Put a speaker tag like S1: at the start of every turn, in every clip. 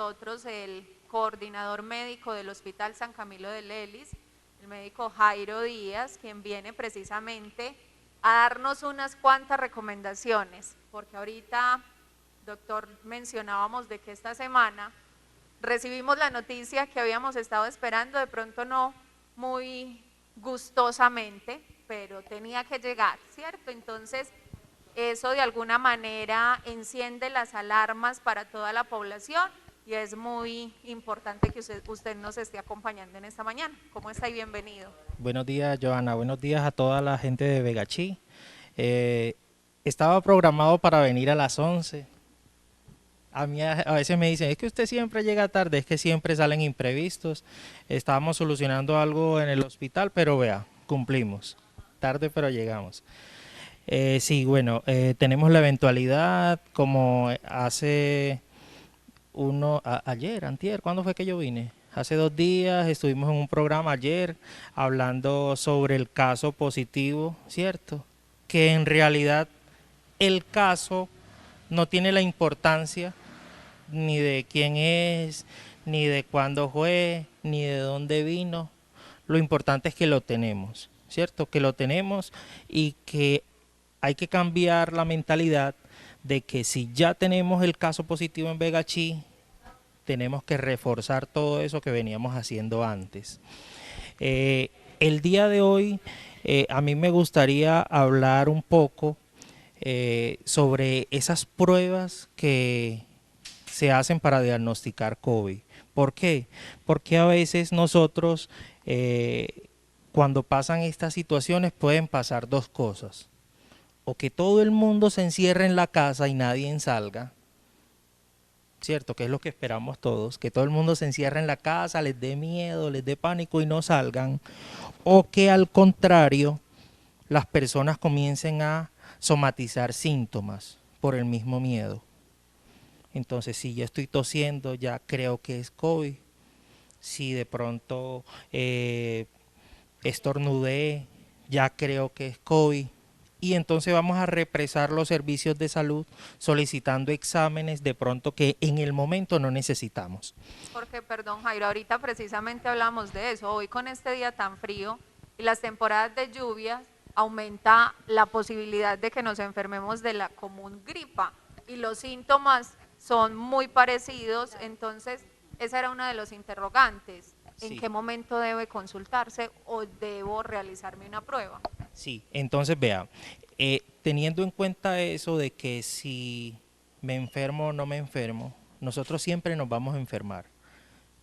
S1: nosotros el coordinador médico del Hospital San Camilo de Lelis, el médico Jairo Díaz, quien viene precisamente a darnos unas cuantas recomendaciones, porque ahorita, doctor, mencionábamos de que esta semana recibimos la noticia que habíamos estado esperando, de pronto no muy gustosamente, pero tenía que llegar, ¿cierto? Entonces, eso de alguna manera enciende las alarmas para toda la población y es muy importante que usted nos esté acompañando en esta mañana. ¿Cómo está y bienvenido?
S2: Buenos días, Joana. Buenos días a toda la gente de Vegachí. Eh, Estaba programado para venir a las 11. A mí a veces me dicen, es que usted siempre llega tarde, es que siempre salen imprevistos. Estábamos solucionando algo en el hospital, pero vea, cumplimos. Tarde, pero llegamos. Sí, bueno, tenemos la eventualidad como hace ayer, antier, ¿cuándo fue que yo vine? Hace 2 días estuvimos en un programa ayer hablando sobre el caso positivo, ¿cierto? Que en realidad el caso no tiene la importancia ni de quién es, ni de cuándo fue, ni de dónde vino. Lo importante es que lo tenemos, ¿cierto? Que lo tenemos y que hay que cambiar la mentalidad de que si ya tenemos el caso positivo en Vegachí, tenemos que reforzar todo eso que veníamos haciendo antes. El día de hoy a mí me gustaría hablar un poco sobre esas pruebas que se hacen para diagnosticar COVID. ¿Por qué? Porque a veces nosotros, cuando pasan estas situaciones, pueden pasar dos cosas. O que todo el mundo se encierre en la casa y nadie salga, ¿cierto? Que es lo que esperamos todos, que todo el mundo se encierre en la casa, les dé miedo, les dé pánico y no salgan, o que al contrario, las personas comiencen a somatizar síntomas por el mismo miedo. Entonces, si yo estoy tosiendo, ya creo que es COVID. Si de pronto estornudé, ya creo que es COVID. Y entonces vamos a represar los servicios de salud solicitando exámenes de pronto que en el momento no necesitamos.
S1: Porque, perdón, Jairo, ahorita precisamente hablamos de eso. Hoy con este día tan frío y las temporadas de lluvias, aumenta la posibilidad de que nos enfermemos de la común gripa y los síntomas son muy parecidos, entonces esa era una de los interrogantes. ¿En
S2: Sí,
S1: qué momento debe consultarse o debo realizarme una prueba?
S2: sí. Entonces vea, teniendo en cuenta eso de que si me enfermo o no me enfermo, nosotros siempre nos vamos a enfermar,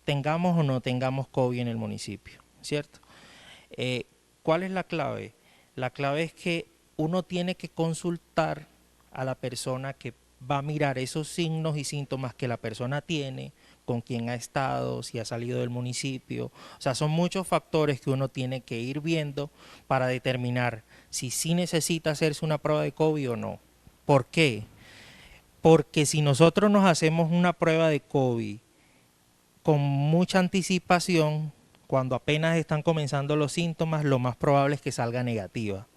S2: tengamos o no tengamos COVID en el municipio, ¿cierto? Eh, ¿Cuál es la clave? La clave es que uno tiene que consultar a la persona que va a mirar esos signos y síntomas que la persona tiene, con quién ha estado, si ha salido del municipio. O sea, son muchos factores que uno tiene que ir viendo para determinar si sí necesita hacerse una prueba de COVID o no. ¿Por qué? Porque si nosotros nos hacemos una prueba de COVID con mucha anticipación, cuando apenas están comenzando los síntomas, lo más probable es que salga negativa.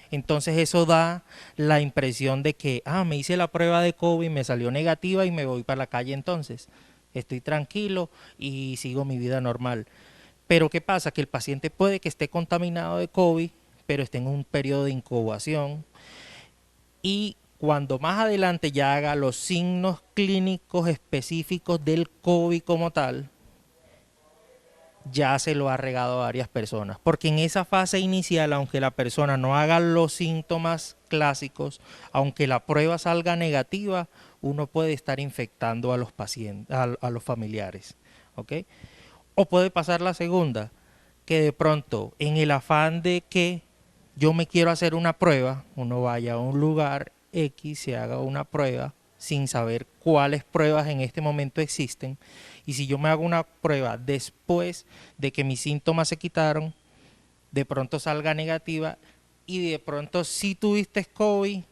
S2: Entonces eso da la impresión de que, me hice la prueba de COVID, me salió negativa y me voy para la calle entonces. Estoy tranquilo y sigo mi vida normal. Pero ¿qué pasa? Que el paciente puede que esté contaminado de COVID, pero esté en un periodo de incubación y cuando más adelante ya haga los signos clínicos específicos del COVID como tal, ya se lo ha regado a varias personas. Porque en esa fase inicial, aunque la persona no haga los síntomas clásicos, aunque la prueba salga negativa, uno puede estar infectando a los pacientes, a los familiares. ¿Ok? O puede pasar la segunda, que de pronto, en el afán de que yo me quiero hacer una prueba, uno vaya a un lugar X, se haga una prueba sin saber cuáles pruebas en este momento existen. Y si yo me hago una prueba después de que mis síntomas se quitaron, de pronto salga negativa y de pronto sí tuviste COVID,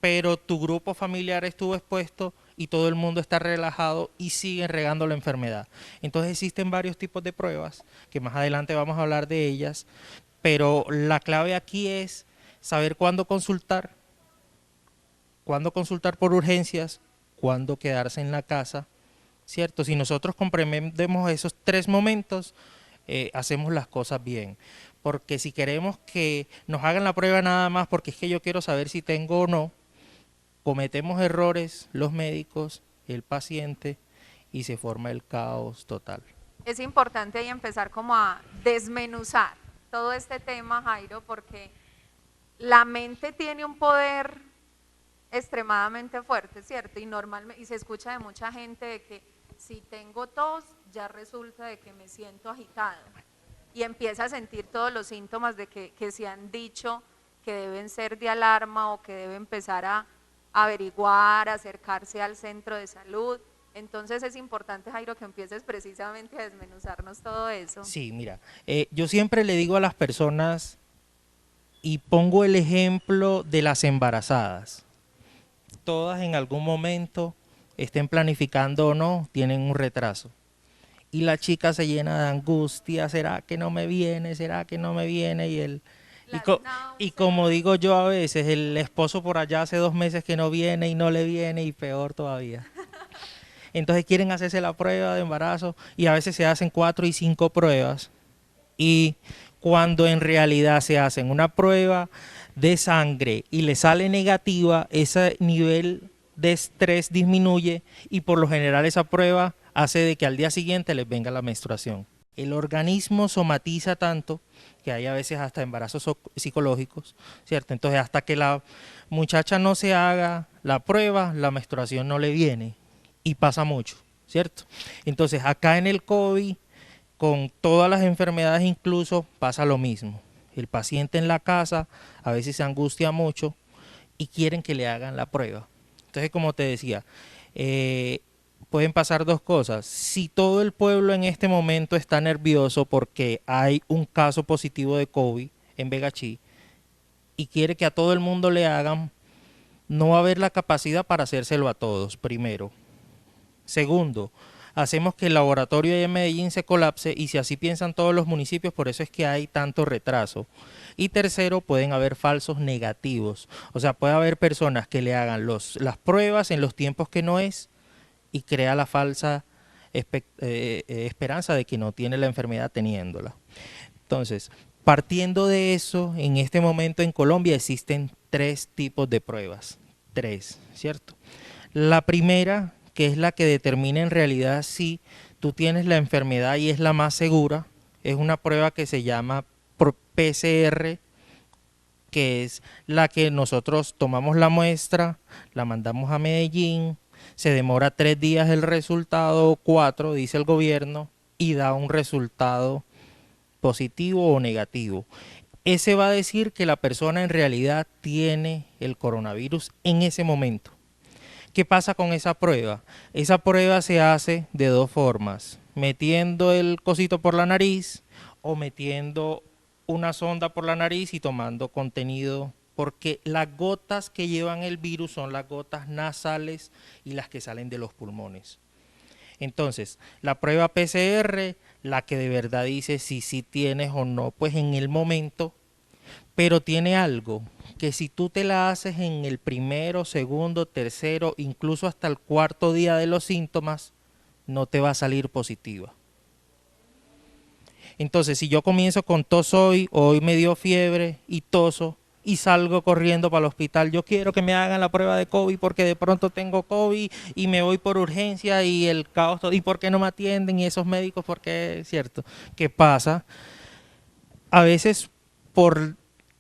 S2: pero tu grupo familiar estuvo expuesto y todo el mundo está relajado y siguen regando la enfermedad. Entonces existen varios tipos de pruebas, que más adelante vamos a hablar de ellas, pero la clave aquí es saber cuándo consultar por urgencias, cuándo quedarse en la casa, ¿cierto? Si nosotros comprendemos esos tres momentos, hacemos las cosas bien. Porque si queremos que nos hagan la prueba nada más porque es que yo quiero saber si tengo o no, cometemos errores los médicos, el paciente, y se forma el caos total.
S1: Es importante ahí empezar como a desmenuzar todo este tema, Jairo, porque la mente tiene un poder extremadamente fuerte, ¿cierto? Y normalmente, y se escucha de mucha gente de que si tengo tos, ya resulta de que me siento agitado y empieza a sentir todos los síntomas de que se han dicho que deben ser de alarma o que debe empezar a averiguar, acercarse al centro de salud. Entonces es importante, Jairo, que empieces precisamente a desmenuzarnos todo eso.
S2: Sí, mira, yo siempre le digo a las personas y pongo el ejemplo de las embarazadas. Todas en algún momento, estén planificando o no, tienen un retraso. Y la chica se llena de angustia, ¿será que no me viene? ¿Será que no me viene? Y como digo yo a veces, el esposo por allá hace 2 meses que no viene y no le viene y peor todavía. Entonces quieren hacerse la prueba de embarazo y a veces se hacen 4 y 5 pruebas. Y cuando en realidad se hacen una prueba de sangre y le sale negativa, ese nivel de estrés disminuye y por lo general esa prueba hace de que al día siguiente les venga la menstruación. El organismo somatiza tanto que hay a veces hasta embarazos psicológicos, ¿cierto? Entonces hasta que la muchacha no se haga la prueba, la menstruación no le viene y pasa mucho, ¿cierto? Entonces acá en el COVID, con todas las enfermedades incluso, pasa lo mismo. El paciente en la casa a veces se angustia mucho y quieren que le hagan la prueba. Entonces, como te decía, pueden pasar dos cosas. Si todo el pueblo en este momento está nervioso porque hay un caso positivo de COVID en Vegachí y quiere que a todo el mundo le hagan, no va a haber la capacidad para hacérselo a todos, primero. Segundo, hacemos que el laboratorio de Medellín se colapse y si así piensan todos los municipios, por eso es que hay tanto retraso. Y tercero, pueden haber falsos negativos. O sea, puede haber personas que le hagan las pruebas en los tiempos que no es y crea la falsa esperanza de que no tiene la enfermedad teniéndola. Entonces, partiendo de eso, en este momento en Colombia existen 3 tipos de pruebas. 3, ¿cierto? La primera, que es la que determina en realidad si tú tienes la enfermedad y es la más segura, es una prueba que se llama PCR, que es la que nosotros tomamos la muestra, la mandamos a Medellín, se demora 3 días el resultado, 4, dice el gobierno, y da un resultado positivo o negativo. Ese va a decir que la persona en realidad tiene el coronavirus en ese momento. ¿Qué pasa con esa prueba? Esa prueba se hace de 2 formas, metiendo el cosito por la nariz o metiendo una sonda por la nariz y tomando contenido, porque las gotas que llevan el virus son las gotas nasales y las que salen de los pulmones. Entonces, la prueba PCR, la que de verdad dice si sí tienes o no, pues en el momento, pero tiene algo, que si tú te la haces en el primero, segundo, tercero, incluso hasta el 4.º día de los síntomas, no te va a salir positiva. Entonces, si yo comienzo con tos hoy me dio fiebre y toso y salgo corriendo para el hospital, yo quiero que me hagan la prueba de COVID porque de pronto tengo COVID y me voy por urgencia y el caos, ¿y por qué no me atienden? Y esos médicos, ¿por qué? ¿Cierto? ¿Qué pasa? A veces por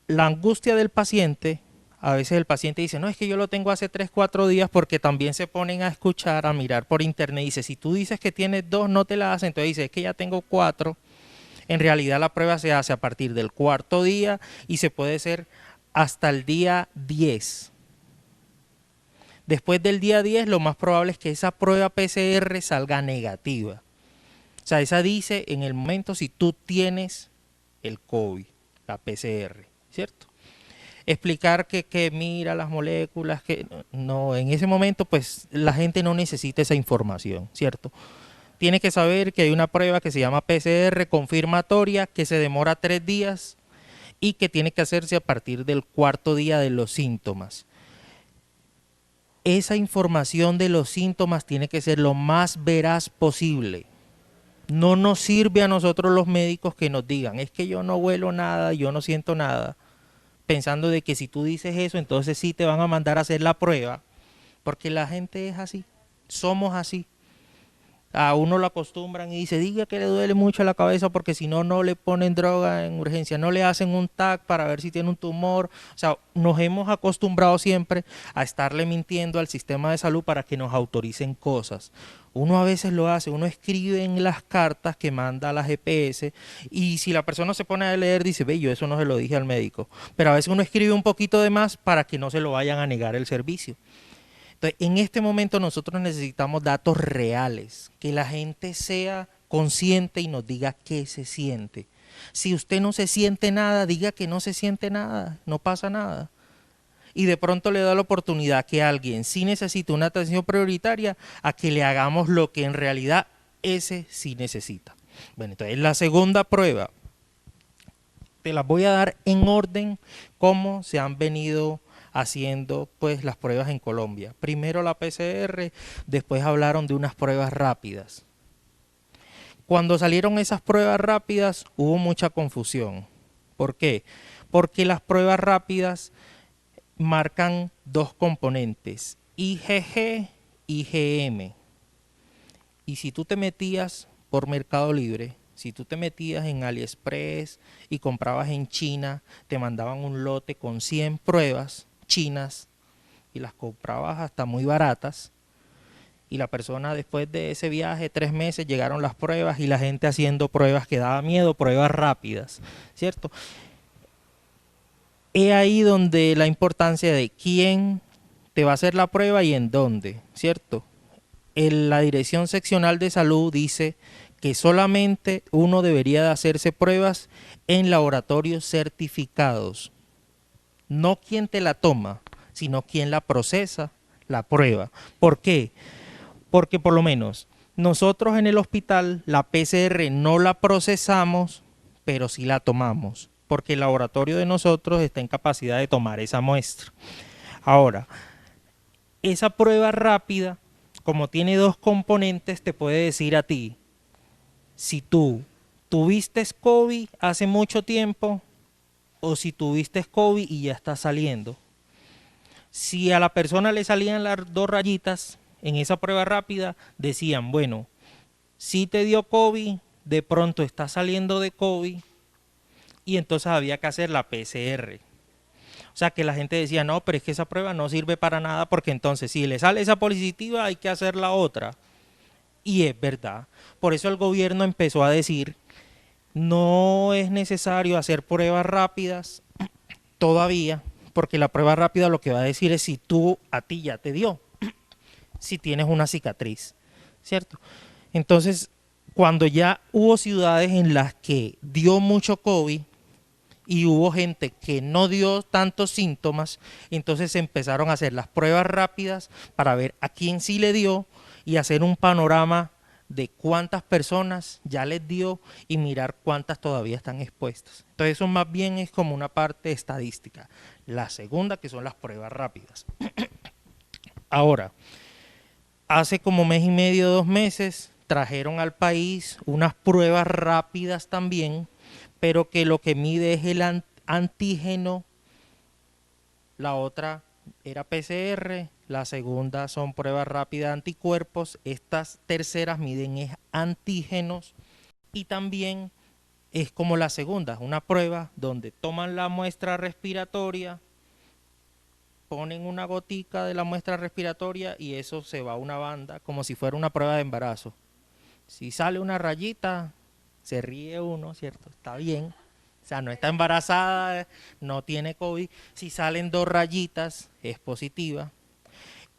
S2: la angustia del paciente, a veces el paciente dice, no, es que yo lo tengo hace 3, 4 días porque también se ponen a escuchar, a mirar por internet y dice, si tú dices que tienes 2, no te la hacen, entonces dice, es que ya tengo 4. En realidad la prueba se hace a partir del 4.º día y se puede hacer hasta el día 10. Después del día 10 lo más probable es que esa prueba PCR salga negativa. O sea, esa dice en el momento si tú tienes el COVID, la PCR, ¿cierto? Explicar que mira las moléculas, que no, en ese momento pues la gente no necesita esa información, ¿cierto? Tiene que saber que hay una prueba que se llama PCR confirmatoria que se demora 3 días y que tiene que hacerse a partir del 4.º día de los síntomas. esa información de los síntomas tiene que ser lo más veraz posible. No nos sirve a nosotros los médicos que nos digan, es que yo no huelo nada, yo no siento nada, pensando de que si tú dices eso, entonces sí te van a mandar a hacer la prueba, porque la gente es así, somos así. A uno lo acostumbran y dice, diga que le duele mucho la cabeza porque si no, no le ponen droga en urgencia, no le hacen un TAC para ver si tiene un tumor. O sea, nos hemos acostumbrado siempre a estarle mintiendo al sistema de salud para que nos autoricen cosas. Uno a veces lo hace, uno escribe en las cartas que manda a la GPS y si la persona se pone a leer dice, ve, yo eso no se lo dije al médico. Pero a veces uno escribe un poquito de más para que no se lo vayan a negar el servicio. Entonces, en este momento nosotros necesitamos datos reales, que la gente sea consciente y nos diga qué se siente. Si usted no se siente nada, diga que no se siente nada, no pasa nada. Y de pronto le da la oportunidad que alguien sí necesita una atención prioritaria a que le hagamos lo que en realidad ese sí necesita. Bueno, entonces la segunda prueba, te las voy a dar en orden cómo se han venido haciendo pues las pruebas en Colombia. Primero la PCR, después hablaron de unas pruebas rápidas. Cuando salieron esas pruebas rápidas hubo mucha confusión. ¿Por qué? Porque las pruebas rápidas marcan dos componentes, IgG y IgM. Y si tú te metías por Mercado Libre, si tú te metías en AliExpress y comprabas en China, te mandaban un lote con 100 pruebas chinas y las comprabas hasta muy baratas. Y la persona después de ese viaje, 3 meses, llegaron las pruebas y la gente haciendo pruebas que daba miedo, pruebas rápidas, ¿cierto? Es ahí donde la importancia de quién te va a hacer la prueba y en dónde, ¿cierto? La Dirección Seccional de Salud dice que solamente uno debería de hacerse pruebas en laboratorios certificados. No quien te la toma, sino quien la procesa, la prueba. ¿Por qué? Porque por lo menos nosotros en el hospital la PCR no la procesamos, pero sí la tomamos, porque el laboratorio de nosotros está en capacidad de tomar esa muestra. Ahora, esa prueba rápida, como tiene dos componentes, te puede decir a ti, si tú tuviste COVID hace mucho tiempo o si tuviste COVID y ya está saliendo. Si a la persona le salían las dos rayitas en esa prueba rápida, decían, bueno, si te dio COVID, de pronto está saliendo de COVID y entonces había que hacer la PCR. O sea que la gente decía, no, pero es que esa prueba no sirve para nada porque entonces si le sale esa positiva hay que hacer la otra. Y es verdad. Por eso el gobierno empezó a decir, no es necesario hacer pruebas rápidas todavía, porque la prueba rápida lo que va a decir es si tú a ti ya te dio, si tienes una cicatriz, ¿cierto? Entonces, cuando ya hubo ciudades en las que dio mucho COVID y hubo gente que no dio tantos síntomas, entonces se empezaron a hacer las pruebas rápidas para ver a quién sí le dio y hacer un panorama de cuántas personas ya les dio y mirar cuántas todavía están expuestas. Entonces eso más bien es como una parte estadística. La segunda, que son las pruebas rápidas. Ahora, hace como mes y medio, 2 meses, trajeron al país unas pruebas rápidas también, pero que lo que mide es el antígeno. La otra era PCR, la segunda son pruebas rápidas de anticuerpos, estas terceras miden es antígenos y también es como la segunda, una prueba donde toman la muestra respiratoria, ponen una gotica de la muestra respiratoria y eso se va a una banda como si fuera una prueba de embarazo. Si sale una rayita, se ríe uno, ¿cierto? Está bien. O sea, no está embarazada, no tiene COVID. Si salen 2 rayitas, es positiva.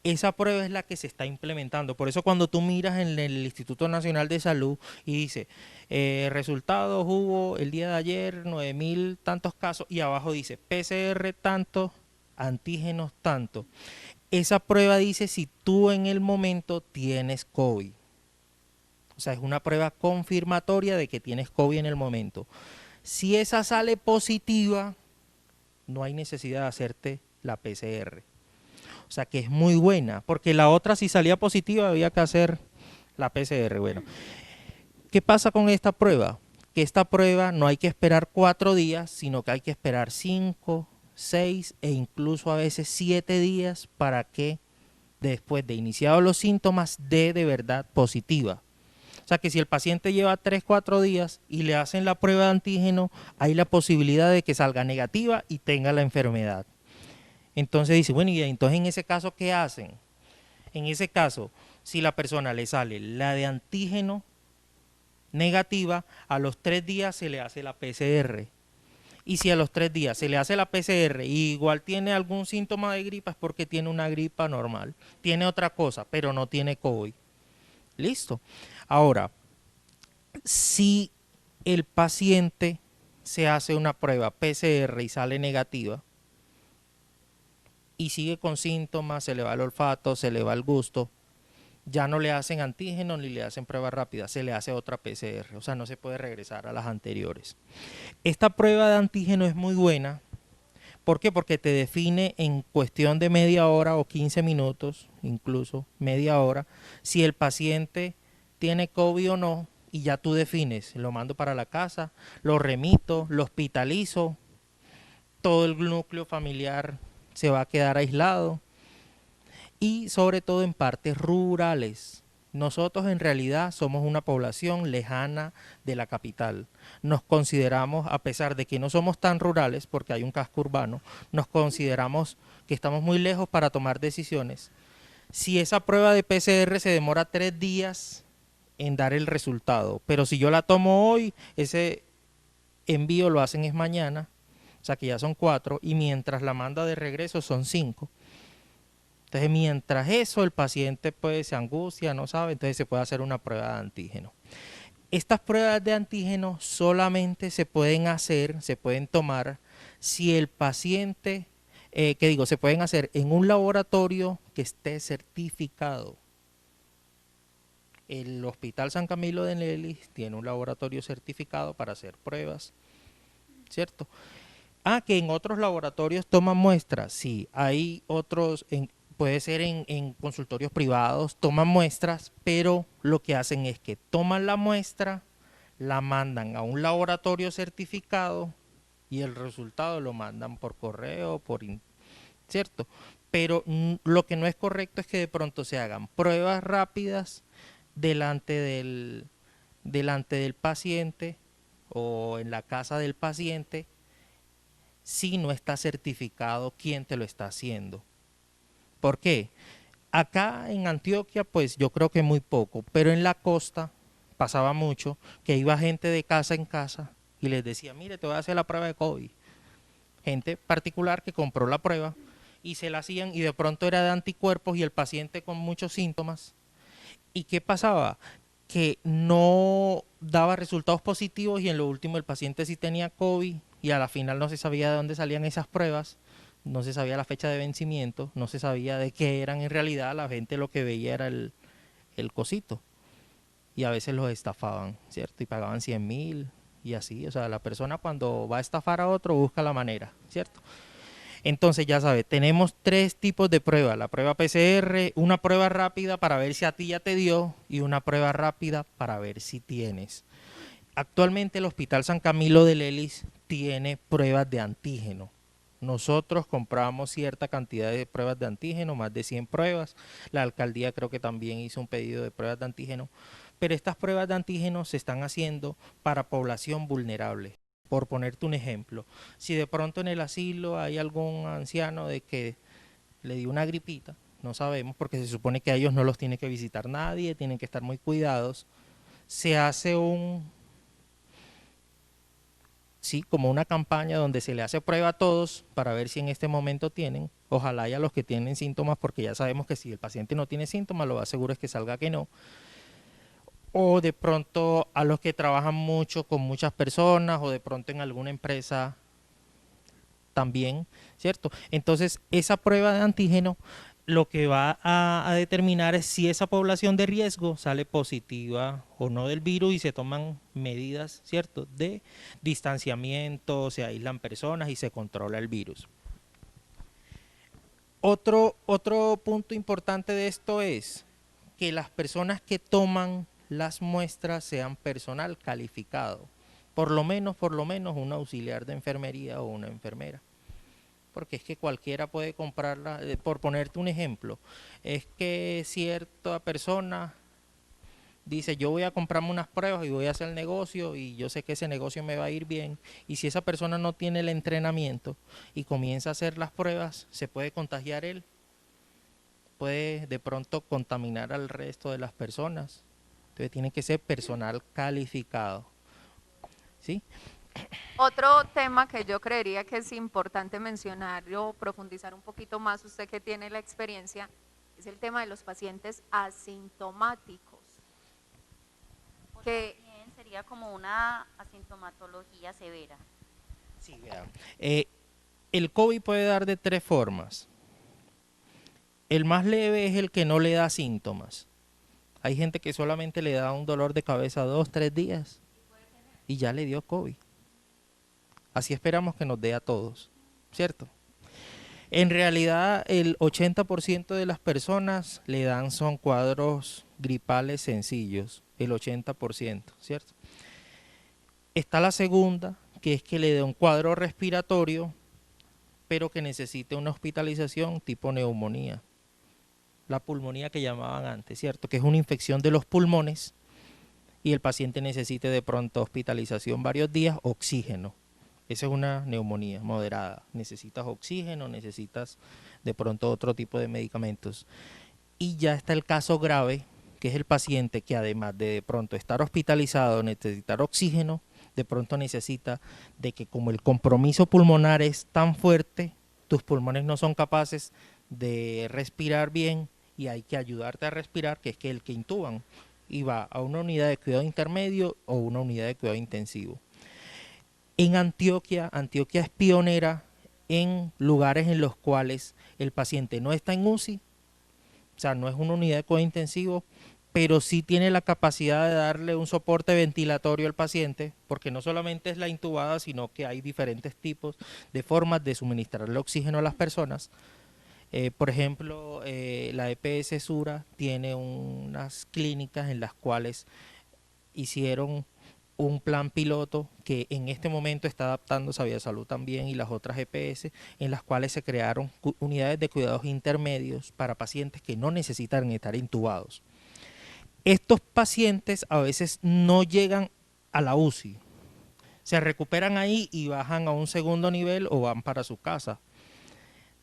S2: Esa prueba es la que se está implementando. Por eso cuando tú miras en el Instituto Nacional de Salud y dice, resultados hubo el día de ayer, 9.000 tantos casos, y abajo dice PCR tanto, antígenos tanto. Esa prueba dice si tú en el momento tienes COVID. O sea, es una prueba confirmatoria de que tienes COVID en el momento. Si esa sale positiva, no hay necesidad de hacerte la PCR. O O sea que es muy buena, porque la otra si salía positiva había que hacer la PCR. Bueno, ¿qué pasa con esta prueba? Que esta prueba no hay que esperar 4 días, sino que hay que esperar 5, 6 e incluso a veces 7 días para que después de iniciados los síntomas dé de verdad positiva. O sea que si el paciente lleva 3, 4 días y le hacen la prueba de antígeno, hay la posibilidad de que salga negativa y tenga la enfermedad. Entonces dice, bueno, y entonces en ese caso, ¿qué hacen? En ese caso, si la persona le sale la de antígeno negativa, a los 3 días se le hace la PCR. Y si a los 3 días se le hace la PCR y igual tiene algún síntoma de gripa, es porque tiene una gripa normal. Tiene otra cosa, pero no tiene COVID. Listo. Ahora, si el paciente se hace una prueba PCR y sale negativa y sigue con síntomas, se le va el olfato, se le va el gusto, ya no le hacen antígeno ni le hacen prueba rápida, se le hace otra PCR, o sea, no se puede regresar a las anteriores. Esta prueba de antígeno es muy buena. ¿Por qué? Porque te define en cuestión de media hora o 15 minutos, incluso media hora, si el paciente tiene COVID o no, y ya tú defines, lo mando para la casa, lo remito, lo hospitalizo, todo el núcleo familiar se va a quedar aislado, y sobre todo en partes rurales. Nosotros en realidad somos una población lejana de la capital. Nos consideramos, a pesar de que no somos tan rurales, porque hay un casco urbano, nos consideramos que estamos muy lejos para tomar decisiones. Si esa prueba de PCR se demora 3 días en dar el resultado, pero si yo la tomo hoy, ese envío lo hacen es mañana, o sea que ya son 4, y mientras la manda de regreso son 5. Entonces, mientras eso, el paciente pues se angustia, no sabe, entonces se puede hacer una prueba de antígeno. Estas pruebas de antígeno solamente se pueden hacer, se pueden tomar si el paciente, se pueden hacer en un laboratorio que esté certificado. El Hospital San Camilo de Lelis tiene un laboratorio certificado para hacer pruebas, ¿cierto? Que en otros laboratorios toman muestras, sí, hay otros, puede ser en consultorios privados, toman muestras, pero lo que hacen es que toman la muestra, la mandan a un laboratorio certificado y el resultado lo mandan por correo, ¿cierto? Pero lo que no es correcto es que de pronto se hagan pruebas rápidas delante del paciente o en la casa del paciente si no está certificado quién te lo está haciendo. ¿Por qué? Acá en Antioquia, pues yo creo que muy poco, pero en la costa pasaba mucho que iba gente de casa en casa y les decía, mire, te voy a hacer la prueba de COVID. Gente particular que compró la prueba y se la hacían y de pronto era de anticuerpos y el paciente con muchos síntomas. ¿Y qué pasaba? Que no daba resultados positivos y en lo último el paciente sí tenía COVID y a la final no se sabía de dónde salían esas pruebas, no se sabía la fecha de vencimiento, no se sabía de qué eran en realidad, la gente lo que veía era el cosito y a veces los estafaban, ¿cierto? Y pagaban 100.000 y así, o sea, la persona cuando va a estafar a otro busca la manera, ¿cierto? Entonces ya sabes, tenemos 3 tipos de pruebas, la prueba PCR, una prueba rápida para ver si a ti ya te dio y una prueba rápida para ver si tienes. Actualmente el Hospital San Camilo de Lelis tiene pruebas de antígeno. Nosotros compramos cierta cantidad de pruebas de antígeno, más de 100 pruebas. La alcaldía creo que también hizo un pedido de pruebas de antígeno. Pero estas pruebas de antígeno se están haciendo para población vulnerable. Por ponerte un ejemplo, si de pronto en el asilo hay algún anciano de que le dio una gripita, no sabemos porque se supone que a ellos no los tiene que visitar nadie, tienen que estar muy cuidados, se hace como una campaña donde se le hace prueba a todos para ver si en este momento tienen, ojalá haya los que tienen síntomas porque ya sabemos que si el paciente no tiene síntomas lo más seguro es que salga que no. O de pronto a los que trabajan mucho con muchas personas o de pronto en alguna empresa también, ¿cierto? Entonces esa prueba de antígeno lo que va a determinar es si esa población de riesgo sale positiva o no del virus y se toman medidas, ¿cierto?, de distanciamiento, se aíslan personas y se controla el virus. Otro punto importante de esto es que las personas que toman las muestras sean personal calificado, por lo menos un auxiliar de enfermería o una enfermera, porque es que cualquiera puede comprarla. Por ponerte un ejemplo, es que cierta persona dice, yo voy a comprarme unas pruebas y voy a hacer el negocio y yo sé que ese negocio me va a ir bien, y si esa persona no tiene el entrenamiento y comienza a hacer las pruebas, se puede contagiar él, puede de pronto contaminar al resto de las personas. Entonces tiene que ser personal calificado, ¿sí?
S1: Otro tema que yo creería que es importante mencionar o profundizar un poquito más, usted que tiene la experiencia, es el tema de los pacientes asintomáticos.
S3: O
S1: Que
S3: también sería como una asintomatología severa.
S2: Sí, vean. El COVID puede dar de tres formas. El más leve es el que no le da síntomas. Hay gente que solamente le da un dolor de cabeza 2, 3 días y ya le dio COVID. Así esperamos que nos dé a todos, ¿cierto? En realidad, el 80% de las personas le dan son cuadros gripales sencillos, el 80%, ¿cierto? Está la segunda, que es que le dé un cuadro respiratorio, pero que necesite una hospitalización tipo neumonía. La pulmonía que llamaban antes, ¿cierto? Que es una infección de los pulmones y el paciente necesite de pronto hospitalización varios días, oxígeno. Esa es una neumonía moderada. Necesitas oxígeno, necesitas de pronto otro tipo de medicamentos. Y ya está el caso grave, que es el paciente que además de pronto estar hospitalizado, necesitar oxígeno, de pronto necesita de que como el compromiso pulmonar es tan fuerte, tus pulmones no son capaces de respirar bien y hay que ayudarte a respirar, que es que el que intuban y va a una unidad de cuidado intermedio o una unidad de cuidado intensivo. En Antioquia, Antioquia es pionera en lugares en los cuales el paciente no está en UCI, o sea, no es una unidad de cuidado intensivo, pero sí tiene la capacidad de darle un soporte ventilatorio al paciente, porque no solamente es la intubada, sino que hay diferentes tipos de formas de suministrarle oxígeno a las personas. Por ejemplo, la EPS Sura tiene unas clínicas en las cuales hicieron un plan piloto que en este momento está adaptando Sabia Salud también y las otras EPS, en las cuales se crearon unidades de cuidados intermedios para pacientes que no necesitan estar intubados. Estos pacientes a veces no llegan a la UCI, se recuperan ahí y bajan a un segundo nivel o van para su casa.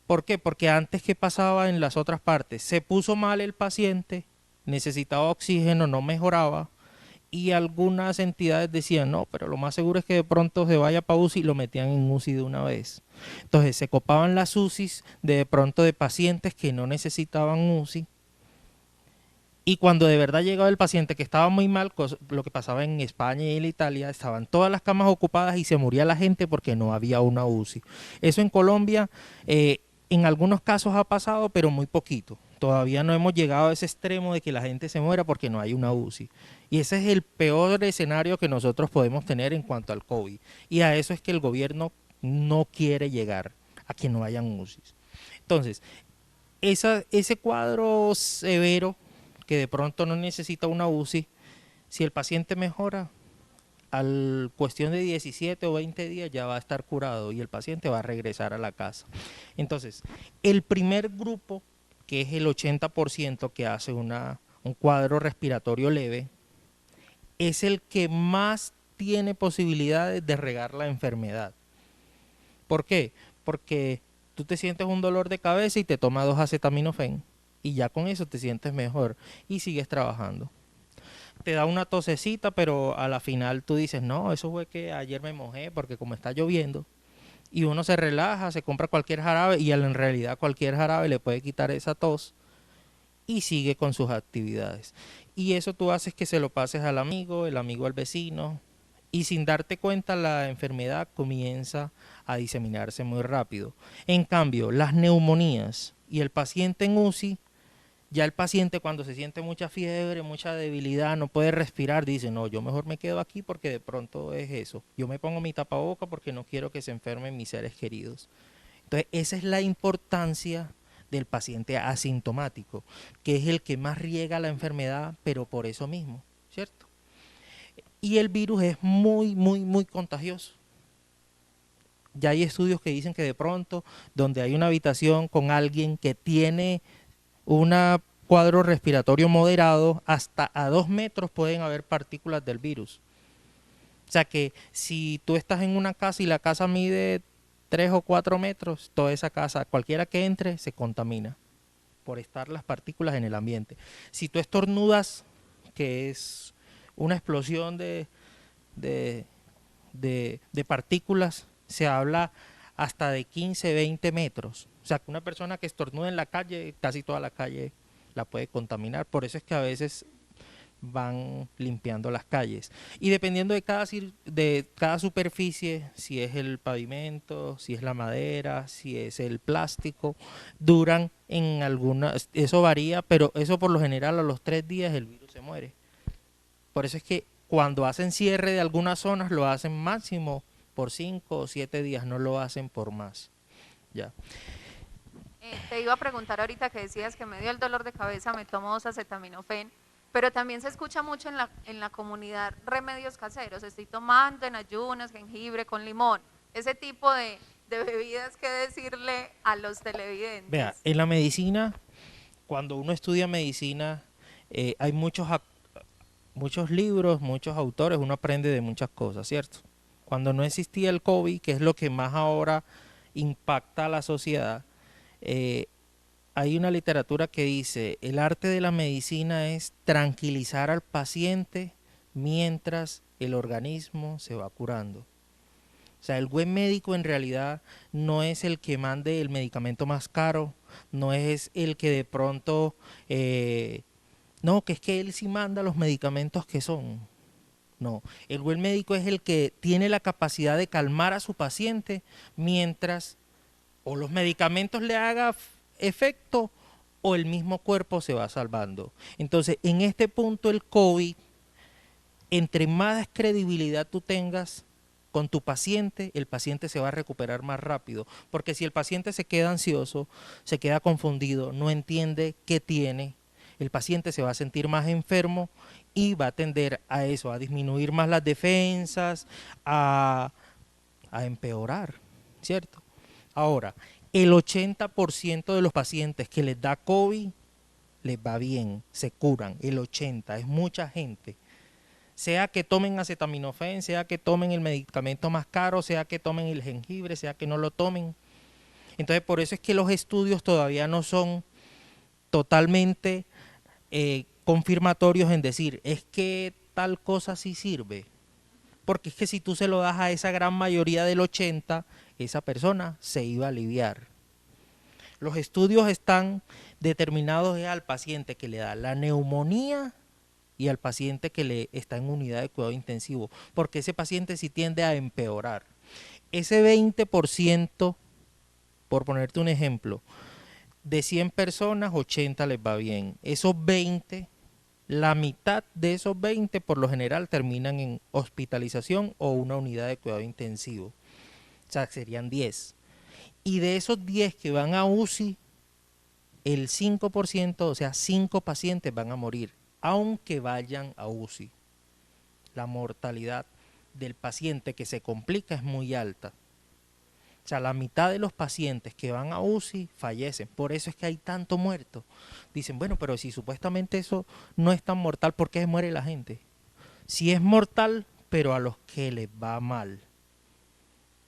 S2: ¿Por qué? Porque antes, ¿qué pasaba en las otras partes? Se puso mal el paciente, necesitaba oxígeno, no mejoraba, y algunas entidades decían, no, pero lo más seguro es que de pronto se vaya para UCI y lo metían en UCI de una vez. Entonces se copaban las UCIs de pronto de pacientes que no necesitaban UCI, y cuando de verdad llegaba el paciente que estaba muy mal, lo que pasaba en España y en Italia, estaban todas las camas ocupadas y se moría la gente porque no había una UCI. Eso en Colombia en algunos casos ha pasado, pero muy poquito. Todavía no hemos llegado a ese extremo de que la gente se muera porque no hay una UCI. Y ese es el peor escenario que nosotros podemos tener en cuanto al COVID. Y a eso es que el gobierno no quiere llegar, a que no hayan UCIs. Entonces, ese cuadro severo que de pronto no necesita una UCI, si el paciente mejora, al cuestión de 17 o 20 días ya va a estar curado y el paciente va a regresar a la casa. Entonces, el primer grupo, que es el 80% que hace un cuadro respiratorio leve, es el que más tiene posibilidades de regar la enfermedad. ¿Por qué? Porque tú te sientes un dolor de cabeza y te tomas 2 acetaminofén y ya con eso te sientes mejor y sigues trabajando. Te da una tosecita, pero a la final tú dices, no, eso fue que ayer me mojé porque como está lloviendo, y uno se relaja, se compra cualquier jarabe y en realidad cualquier jarabe le puede quitar esa tos y sigue con sus actividades. Y eso tú haces que se lo pases al amigo, el amigo al vecino, y sin darte cuenta la enfermedad comienza a diseminarse muy rápido. En cambio, las neumonías y el paciente en UCI, ya el paciente cuando se siente mucha fiebre, mucha debilidad, no puede respirar, dice, no, yo mejor me quedo aquí porque de pronto es eso. Yo me pongo mi tapaboca porque no quiero que se enfermen mis seres queridos. Entonces, esa es la importancia del paciente asintomático, que es el que más riega la enfermedad, pero por eso mismo, ¿cierto? Y el virus es muy, muy, muy contagioso. Ya hay estudios que dicen que de pronto, donde hay una habitación con alguien que tiene un cuadro respiratorio moderado, hasta a 2 metros pueden haber partículas del virus. O sea que si tú estás en una casa y la casa mide 3 o 4 metros, toda esa casa, cualquiera que entre, se contamina por estar las partículas en el ambiente. Si tú estornudas, que es una explosión de, de partículas, se habla hasta de 15, 20 metros. O sea, que una persona que estornuda en la calle, casi toda la calle la puede contaminar. Por eso es que a veces van limpiando las calles. Y dependiendo de cada superficie, si es el pavimento, si es la madera, si es el plástico, duran en algunas, eso varía, pero eso por lo general a los 3 días el virus se muere. Por eso es que cuando hacen cierre de algunas zonas lo hacen máximo por 5 o 7 días, no lo hacen por más. Ya.
S1: Te iba a preguntar ahorita que decías que me dio el dolor de cabeza, me tomo 2 acetaminofén, pero también se escucha mucho en la comunidad remedios caseros. Estoy tomando en ayunas jengibre con limón. Ese tipo de bebidas que decirle a los televidentes.
S2: Vea, en la medicina, cuando uno estudia medicina, hay muchos libros, muchos autores, uno aprende de muchas cosas, ¿cierto? Cuando no existía el COVID, que es lo que más ahora impacta a la sociedad, hay una literatura que dice, el arte de la medicina es tranquilizar al paciente mientras el organismo se va curando. O sea, el buen médico en realidad no es el que mande el medicamento más caro, no es el que de pronto, no, que es que él sí manda los medicamentos que son. No, el buen médico es el que tiene la capacidad de calmar a su paciente mientras o los medicamentos le hagan efecto o el mismo cuerpo se va salvando. Entonces, en este punto el COVID, entre más credibilidad tú tengas con tu paciente, el paciente se va a recuperar más rápido. Porque si el paciente se queda ansioso, se queda confundido, no entiende qué tiene, el paciente se va a sentir más enfermo y va a tender a eso, a disminuir más las defensas, a empeorar, ¿cierto? Ahora, el 80% de los pacientes que les da COVID les va bien, se curan, el 80%, es mucha gente. Sea que tomen acetaminofén, sea que tomen el medicamento más caro, sea que tomen el jengibre, sea que no lo tomen. Entonces, por eso es que los estudios todavía no son totalmente confirmatorios en decir, es que tal cosa sí sirve. Porque es que si tú se lo das a esa gran mayoría del 80%, esa persona se iba a aliviar. Los estudios están determinados al paciente que le da la neumonía y al paciente que le está en unidad de cuidado intensivo, porque ese paciente sí tiende a empeorar. Ese 20%, por ponerte un ejemplo, de 100 personas, 80 les va bien. Esos 20, la mitad de esos 20 por lo general terminan en hospitalización o una unidad de cuidado intensivo. O sea, serían 10. Y de esos 10 que van a UCI, el 5%, o sea, 5 pacientes van a morir, aunque vayan a UCI. La mortalidad del paciente que se complica es muy alta. O sea, la mitad de los pacientes que van a UCI fallecen. Por eso es que hay tanto muerto. Dicen, bueno, pero si supuestamente eso no es tan mortal, ¿por qué se muere la gente? Si es mortal, pero a los que les va mal.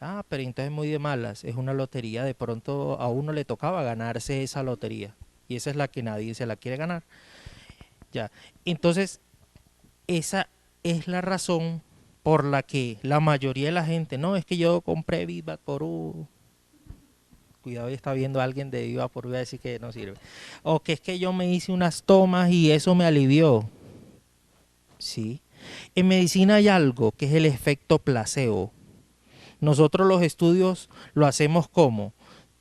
S2: Ah, pero entonces muy de malas, es una lotería, de pronto a uno le tocaba ganarse esa lotería. Y esa es la que nadie se la quiere ganar. Ya, entonces, esa es la razón por la que la mayoría de la gente, no, es que yo compré Viva por cuidado, ya está viendo a alguien de Viva por a decir que no sirve. O que es que yo me hice unas tomas y eso me alivió. Sí. En medicina hay algo que es el efecto placebo. Nosotros los estudios lo hacemos como,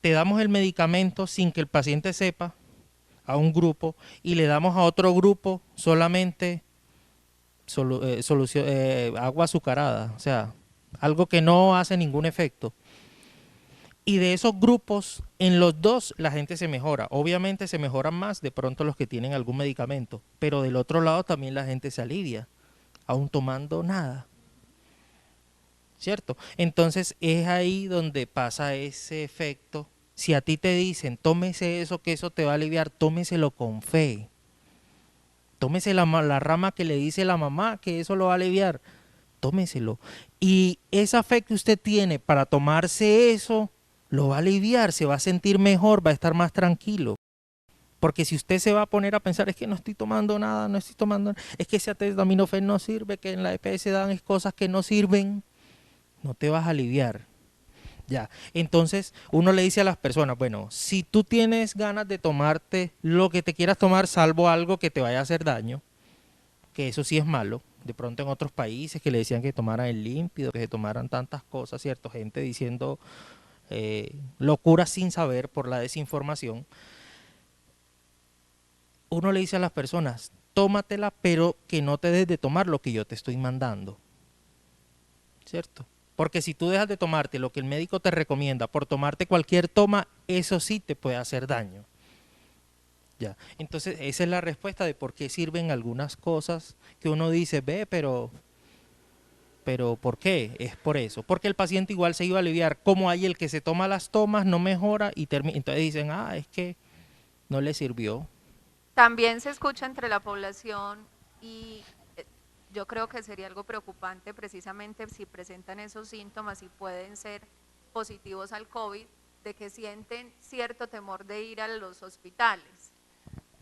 S2: te damos el medicamento sin que el paciente sepa a un grupo y le damos a otro grupo solamente agua azucarada, o sea, algo que no hace ningún efecto. Y de esos grupos, en los dos la gente se mejora. Obviamente se mejoran más de pronto los que tienen algún medicamento, pero del otro lado también la gente se alivia, aún tomando nada, ¿cierto? Entonces es ahí donde pasa ese efecto. Si a ti te dicen, tómese eso, que eso te va a aliviar, tómeselo con fe. Tómese la rama que le dice la mamá que eso lo va a aliviar, tómeselo. Y esa fe que usted tiene para tomarse eso, lo va a aliviar, se va a sentir mejor, va a estar más tranquilo. Porque si usted se va a poner a pensar, es que no estoy tomando nada, no estoy tomando, es que ese acetaminofén no sirve, que en la EPS dan cosas que no sirven, no te vas a aliviar. Ya, entonces uno le dice a las personas, bueno, si tú tienes ganas de tomarte lo que te quieras tomar, salvo algo que te vaya a hacer daño, que eso sí es malo, de pronto en otros países que le decían que tomaran el límpido, que se tomaran tantas cosas, ¿cierto? Gente diciendo locuras sin saber por la desinformación. Uno le dice a las personas, tómatela, pero que no te des de tomar lo que yo te estoy mandando, ¿cierto? Porque si tú dejas de tomarte lo que el médico te recomienda por tomarte cualquier toma, eso sí te puede hacer daño. Ya. Entonces, esa es la respuesta de por qué sirven algunas cosas que uno dice, ve, pero ¿por qué? Es por eso. Porque el paciente igual se iba a aliviar. Como hay el que se toma las tomas, no mejora y termina. Entonces dicen, es que no le sirvió.
S1: También se escucha entre la población y yo creo que sería algo preocupante precisamente si presentan esos síntomas y pueden ser positivos al COVID, de que sienten cierto temor de ir a los hospitales,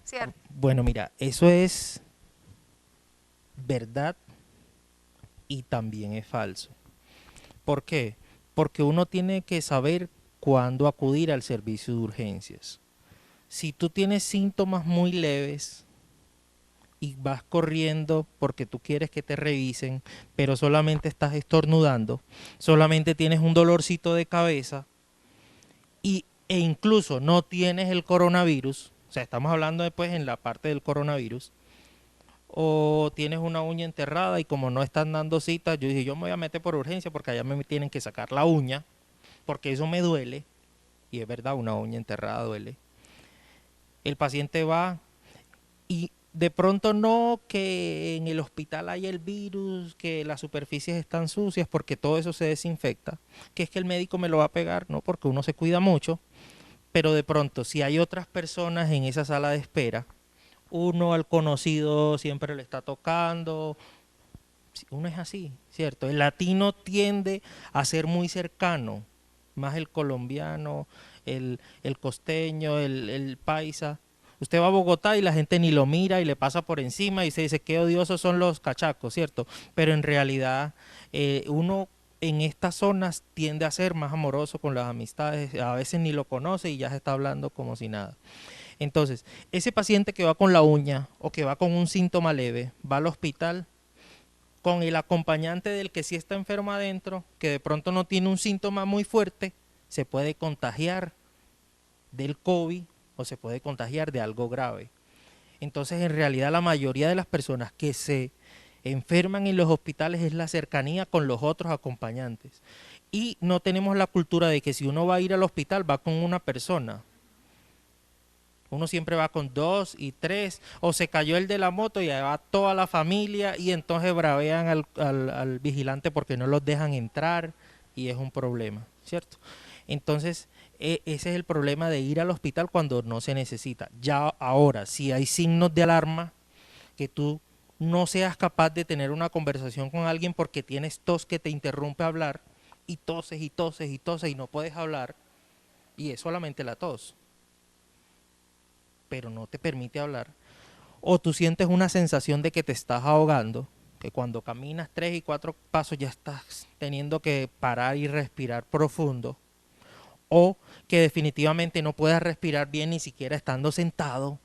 S1: ¿cierto?
S2: Bueno, mira, eso es verdad y también es falso. ¿Por qué? Porque uno tiene que saber cuándo acudir al servicio de urgencias. Si tú tienes síntomas muy leves y vas corriendo porque tú quieres que te revisen, pero solamente estás estornudando, solamente tienes un dolorcito de cabeza e incluso no tienes el coronavirus, o sea, estamos hablando después en la parte del coronavirus, o tienes una uña enterrada y como no están dando citas, yo dije, yo me voy a meter por urgencia porque allá me tienen que sacar la uña, porque eso me duele, y es verdad, una uña enterrada duele. El paciente va y de pronto no que en el hospital haya el virus, que las superficies están sucias, porque todo eso se desinfecta, que es que el médico me lo va a pegar, no, porque uno se cuida mucho, pero de pronto si hay otras personas en esa sala de espera, uno al conocido siempre le está tocando, uno es así, ¿cierto? El latino tiende a ser muy cercano, más el colombiano, el costeño, el paisa. Usted va a Bogotá y la gente ni lo mira y le pasa por encima y se dice qué odiosos son los cachacos, ¿cierto? Pero en realidad uno en estas zonas tiende a ser más amoroso con las amistades, a veces ni lo conoce y ya se está hablando como si nada. Entonces, ese paciente que va con la uña o que va con un síntoma leve, va al hospital con el acompañante del que sí está enfermo adentro, que de pronto no tiene un síntoma muy fuerte, se puede contagiar del COVID o se puede contagiar de algo grave. Entonces, en realidad, la mayoría de las personas que se enferman en los hospitales es la cercanía con los otros acompañantes. Y no tenemos la cultura de que si uno va a ir al hospital va con una persona. Uno siempre va con 2 y 3, o se cayó el de la moto y ahí va toda la familia y entonces bravean al vigilante porque no los dejan entrar y es un problema, ¿cierto? Entonces, ese es el problema de ir al hospital cuando no se necesita. Ya ahora, si hay signos de alarma, que tú no seas capaz de tener una conversación con alguien porque tienes tos que te interrumpe hablar y toses y toses y toses y no puedes hablar y es solamente la tos, pero no te permite hablar, o tú sientes una sensación de que te estás ahogando, que cuando caminas 3 y 4 pasos ya estás teniendo que parar y respirar profundo, o que definitivamente no puedas respirar bien ni siquiera estando sentado,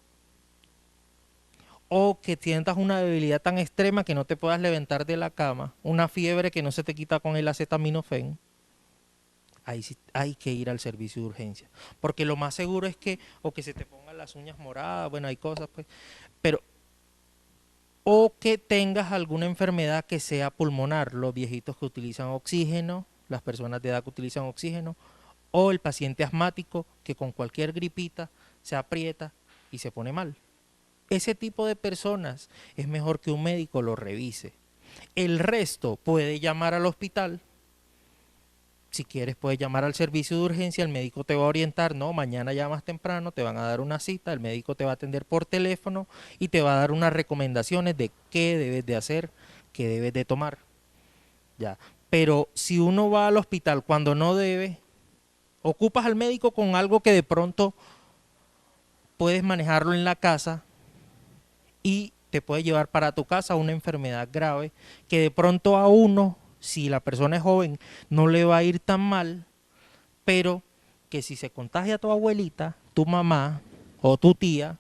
S2: o que sientas una debilidad tan extrema que no te puedas levantar de la cama, una fiebre que no se te quita con el acetaminofén, ahí sí hay que ir al servicio de urgencia. Porque lo más seguro es que, o que se te pongan las uñas moradas, bueno, hay cosas, pues, pero, o que tengas alguna enfermedad que sea pulmonar, los viejitos que utilizan oxígeno, las personas de edad que utilizan oxígeno, o el paciente asmático que con cualquier gripita se aprieta y se pone mal. Ese tipo de personas es mejor que un médico lo revise. El resto puede llamar al hospital. Si quieres, puedes llamar al servicio de urgencia, el médico te va a orientar, no, mañana llamas temprano, te van a dar una cita, el médico te va a atender por teléfono y te va a dar unas recomendaciones de qué debes de hacer, qué debes de tomar. Ya. Pero si uno va al hospital cuando no debe, ocupas al médico con algo que de pronto puedes manejarlo en la casa y te puede llevar para tu casa una enfermedad grave que de pronto a uno, si la persona es joven, no le va a ir tan mal, pero que si se contagia a tu abuelita, tu mamá o tu tía,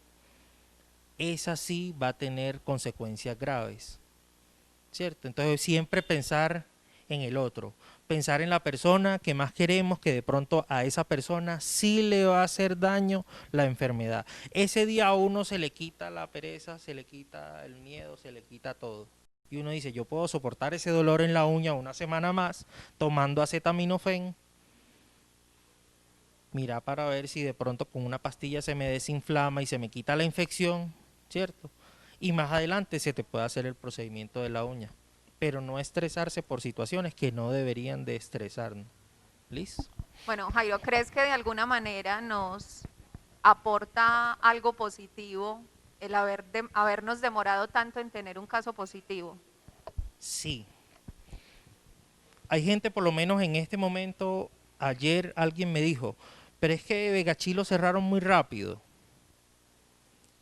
S2: esa sí va a tener consecuencias graves, ¿cierto? Entonces siempre pensar en el otro, pensar en la persona que más queremos, que de pronto a esa persona sí le va a hacer daño la enfermedad. Ese día a uno se le quita la pereza, se le quita el miedo, se le quita todo. Y uno dice, yo puedo soportar ese dolor en la uña una semana más tomando acetaminofén. Mira para ver si de pronto con una pastilla se me desinflama y se me quita la infección, ¿cierto? Y más adelante se te puede hacer el procedimiento de la uña. Pero no estresarse por situaciones que no deberían de estresarnos. ¿Listo?
S1: Bueno, Jairo, ¿crees que de alguna manera nos aporta algo positivo el habernos demorado tanto en tener un caso positivo?
S2: Sí. Hay gente, por lo menos en este momento, ayer alguien me dijo, pero es que Vegachí lo cerraron muy rápido.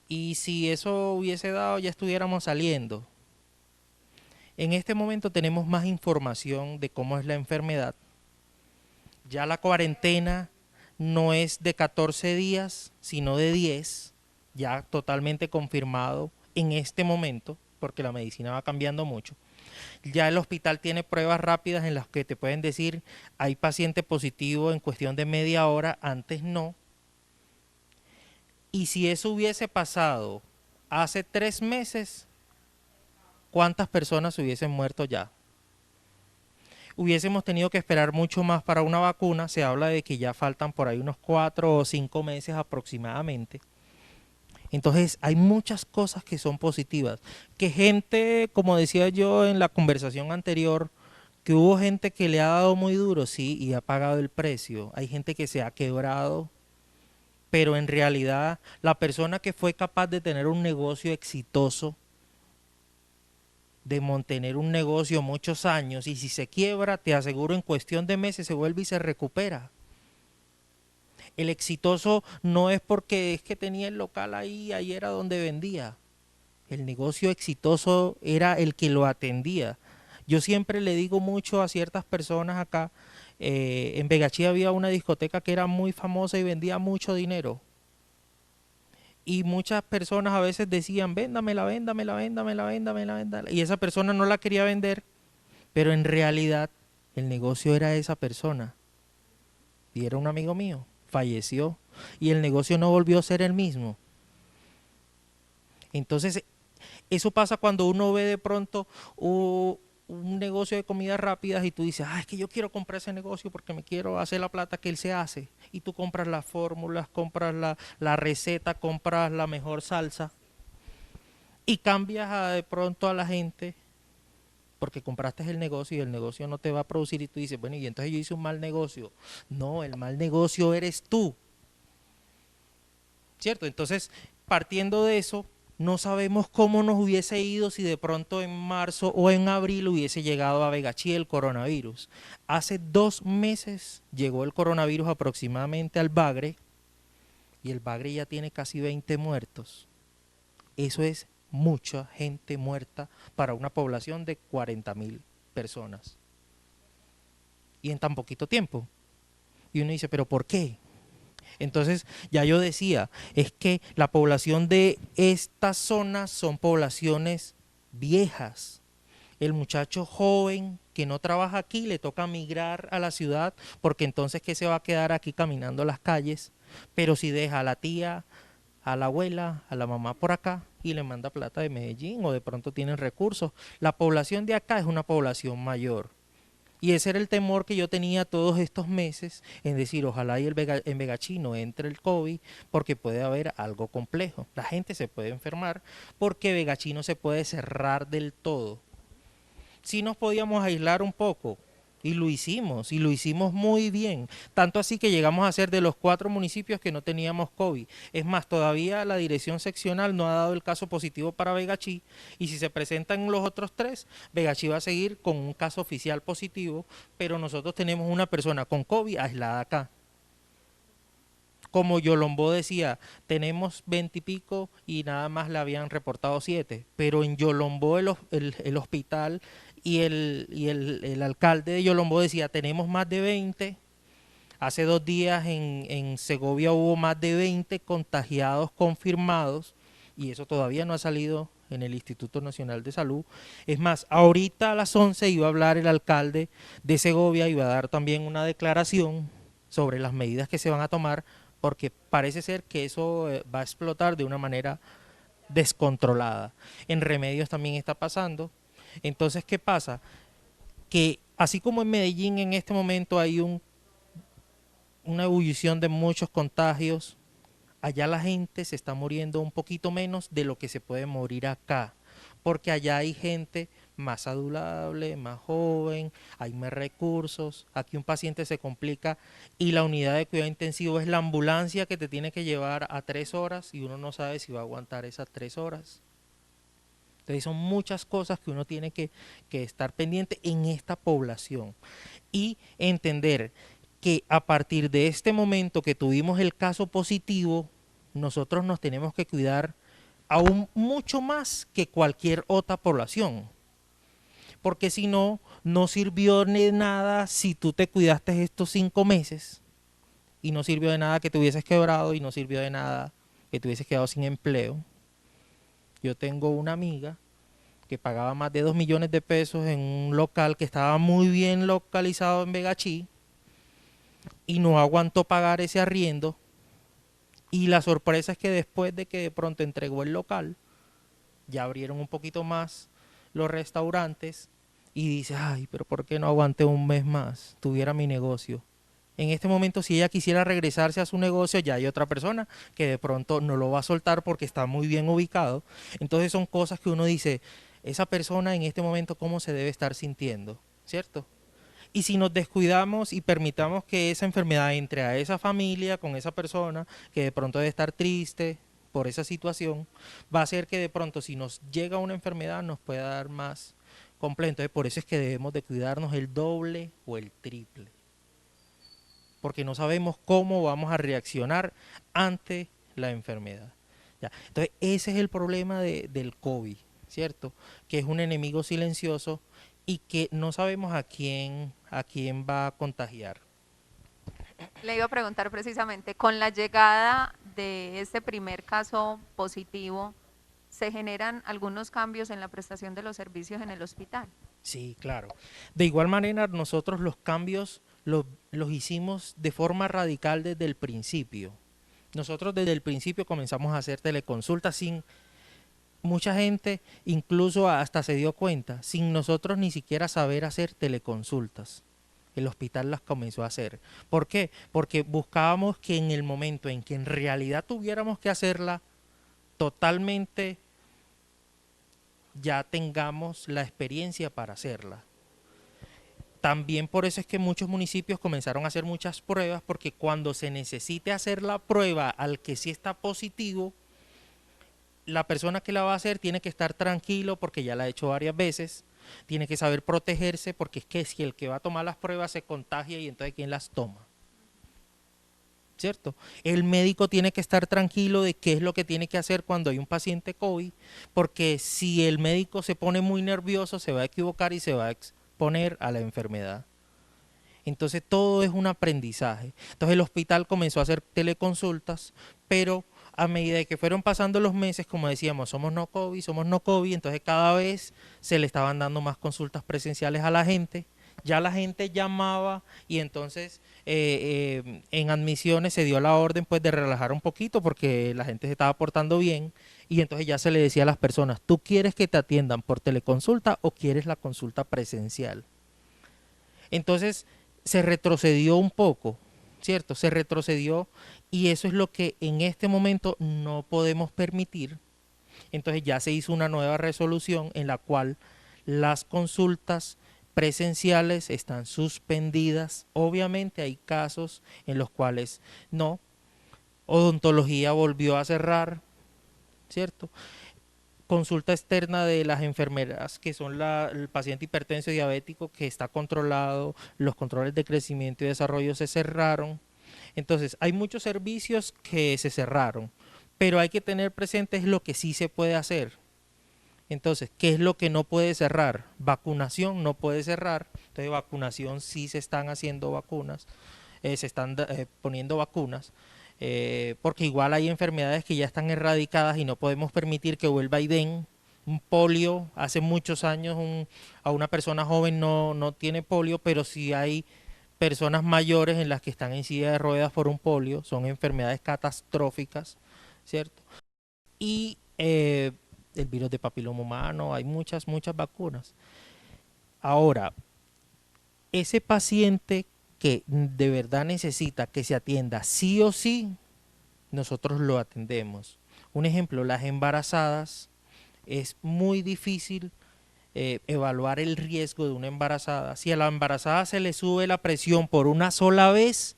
S2: Y si eso hubiese dado, ya estuviéramos saliendo. En este momento tenemos más información de cómo es la enfermedad. Ya la cuarentena no es de 14 días, sino de 10, ya totalmente confirmado en este momento, porque la medicina va cambiando mucho. Ya el hospital tiene pruebas rápidas en las que te pueden decir, hay paciente positivo en cuestión de media hora, antes no. Y si eso hubiese pasado hace 3 meses, ¿cuántas personas hubiesen muerto ya? Hubiésemos tenido que esperar mucho más para una vacuna. Se habla de que ya faltan por ahí unos 4 o 5 meses aproximadamente. Entonces hay muchas cosas que son positivas. Que gente, como decía yo en la conversación anterior, que hubo gente que le ha dado muy duro, sí, y ha pagado el precio. Hay gente que se ha quebrado, pero en realidad la persona que fue capaz de tener un negocio exitoso, de mantener un negocio muchos años, y si se quiebra, te aseguro en cuestión de meses se vuelve y se recupera. El exitoso no es porque es que tenía el local ahí era donde vendía. El negocio exitoso era el que lo atendía. Yo siempre le digo mucho a ciertas personas acá, en Vegachí había una discoteca que era muy famosa y vendía mucho dinero. Y muchas personas a veces decían, véndamela, véndamela, véndamela, véndamela, véndamela. Y esa persona no la quería vender, pero en realidad el negocio era esa persona. Y era un amigo mío, falleció. Y el negocio no volvió a ser el mismo. Entonces, eso pasa cuando uno ve de pronto un negocio de comidas rápidas y tú dices, es que yo quiero comprar ese negocio porque me quiero hacer la plata que él se hace. Y tú compras las fórmulas, compras la receta, compras la mejor salsa y cambias de pronto a la gente porque compraste el negocio y el negocio no te va a producir y tú dices, bueno, y entonces yo hice un mal negocio. No, el mal negocio eres tú. ¿Cierto? Entonces, partiendo de eso, no sabemos cómo nos hubiese ido si de pronto en marzo o en abril hubiese llegado a Vegachí el coronavirus. Hace 2 meses llegó el coronavirus aproximadamente al Bagre y el Bagre ya tiene casi 20 muertos. Eso es mucha gente muerta para una población de 40.000 personas. Y en tan poquito tiempo. Y uno dice, ¿pero por qué? Entonces, ya yo decía, es que la población de estas zonas son poblaciones viejas. El muchacho joven que no trabaja aquí le toca migrar a la ciudad porque entonces ¿qué se va a quedar aquí caminando las calles? Pero si deja a la tía, a la abuela, a la mamá por acá y le manda plata de Medellín o de pronto tienen recursos. La población de acá es una población mayor. Y ese era el temor que yo tenía todos estos meses, en decir, ojalá y en Vegachí no entre el COVID, porque puede haber algo complejo. La gente se puede enfermar porque Vegachí no se puede cerrar del todo. Sí nos podíamos aislar un poco, y lo hicimos muy bien. Tanto así que llegamos a ser de los 4 municipios que no teníamos COVID. Es más, todavía la dirección seccional no ha dado el caso positivo para Vegachí, y si se presentan los otros 3, Vegachí va a seguir con un caso oficial positivo, pero nosotros tenemos una persona con COVID aislada acá. Como Yolombó decía, tenemos 20 y pico y nada más le habían reportado 7, pero en Yolombó el hospital y el alcalde de Yolombó decía, tenemos más de 20. Hace 2 días en Segovia hubo más de 20 contagiados confirmados, y eso todavía no ha salido en el Instituto Nacional de Salud. Es más, ahorita a las 11 iba a hablar el alcalde de Segovia, iba a dar también una declaración sobre las medidas que se van a tomar, porque parece ser que eso va a explotar de una manera descontrolada. En Remedios también está pasando. Entonces, ¿qué pasa? Que así como en Medellín en este momento hay una ebullición de muchos contagios, allá la gente se está muriendo un poquito menos de lo que se puede morir acá, porque allá hay gente más saludable, más joven, hay más recursos. Aquí un paciente se complica y la unidad de cuidado intensivo es la ambulancia que te tiene que llevar a 3 horas, y uno no sabe si va a aguantar esas 3 horas. Entonces son muchas cosas que uno tiene que estar pendiente en esta población, y entender que a partir de este momento que tuvimos el caso positivo, nosotros nos tenemos que cuidar aún mucho más que cualquier otra población. Porque si no, no sirvió de nada si tú te cuidaste estos 5 meses, y no sirvió de nada que te hubieses quebrado, y no sirvió de nada que te hubieses quedado sin empleo. Yo tengo una amiga que pagaba más de 2 millones de pesos en un local que estaba muy bien localizado en Vegachí, y no aguantó pagar ese arriendo, y la sorpresa es que después de que de pronto entregó el local, ya abrieron un poquito más los restaurantes, y dice, ay, pero ¿por qué no aguanté un mes más? Tuviera mi negocio. En este momento, si ella quisiera regresarse a su negocio, ya hay otra persona que de pronto no lo va a soltar porque está muy bien ubicado. Entonces son cosas que uno dice, esa persona en este momento, ¿cómo se debe estar sintiendo? ¿Cierto? Y si nos descuidamos y permitamos que esa enfermedad entre a esa familia, con esa persona, que de pronto debe estar triste por esa situación, va a hacer que de pronto si nos llega una enfermedad nos pueda dar más complejo. Entonces por eso es que debemos de cuidarnos el doble o el triple, porque no sabemos cómo vamos a reaccionar ante la enfermedad. ¿Ya? Entonces ese es el problema del COVID, ¿cierto? Que es un enemigo silencioso y que no sabemos a quién va a contagiar.
S1: Le iba a preguntar precisamente, con la llegada de este primer caso positivo, ¿se generan algunos cambios en la prestación de los servicios en el hospital?
S2: Sí, claro. De igual manera, nosotros los cambios los hicimos de forma radical desde el principio. Nosotros desde el principio comenzamos a hacer teleconsultas sin mucha gente, incluso hasta se dio cuenta, sin nosotros ni siquiera saber hacer teleconsultas. El hospital las comenzó a hacer. ¿Por qué? Porque buscábamos que en el momento en que en realidad tuviéramos que hacerla totalmente, ya tengamos la experiencia para hacerla. También por eso es que muchos municipios comenzaron a hacer muchas pruebas, porque cuando se necesite hacer la prueba al que sí está positivo, la persona que la va a hacer tiene que estar tranquilo porque ya la ha hecho varias veces, tiene que saber protegerse, porque es que si el que va a tomar las pruebas se contagia, y entonces ¿quién las toma? ¿Cierto? El médico tiene que estar tranquilo de qué es lo que tiene que hacer cuando hay un paciente COVID, porque si el médico se pone muy nervioso se va a equivocar y se va a exponer a la enfermedad. Entonces todo es un aprendizaje. Entonces el hospital comenzó a hacer teleconsultas, pero a medida que fueron pasando los meses, como decíamos, somos no COVID, entonces cada vez se le estaban dando más consultas presenciales a la gente. Ya la gente llamaba, y entonces en admisiones se dio la orden pues de relajar un poquito porque la gente se estaba portando bien, y entonces ya se le decía a las personas, ¿tú quieres que te atiendan por teleconsulta o quieres la consulta presencial? Entonces se retrocedió un poco, ¿cierto? Se retrocedió y eso es lo que en este momento no podemos permitir. Entonces ya se hizo una nueva resolución en la cual las consultas presenciales están suspendidas. Obviamente hay casos en los cuales no. Odontología volvió a cerrar, ¿cierto? Consulta externa de las enfermeras, que son el paciente hipertenso y diabético que está controlado, los controles de crecimiento y desarrollo se cerraron. Entonces, hay muchos servicios que se cerraron, pero hay que tener presente es lo que sí se puede hacer. Entonces, ¿qué es lo que no puede cerrar? Vacunación no puede cerrar. Entonces, vacunación sí se están haciendo vacunas, se están poniendo vacunas, porque igual hay enfermedades que ya están erradicadas y no podemos permitir que vuelva y den un polio. Hace muchos años a una persona joven no tiene polio, pero sí hay personas mayores en las que están en silla de ruedas por un polio. Son enfermedades catastróficas, ¿cierto? Y el virus de papiloma humano, hay muchas vacunas. Ahora, ese paciente que de verdad necesita que se atienda sí o sí, nosotros lo atendemos. Un ejemplo, las embarazadas, es muy difícil evaluar el riesgo de una embarazada. Si a la embarazada se le sube la presión por una sola vez,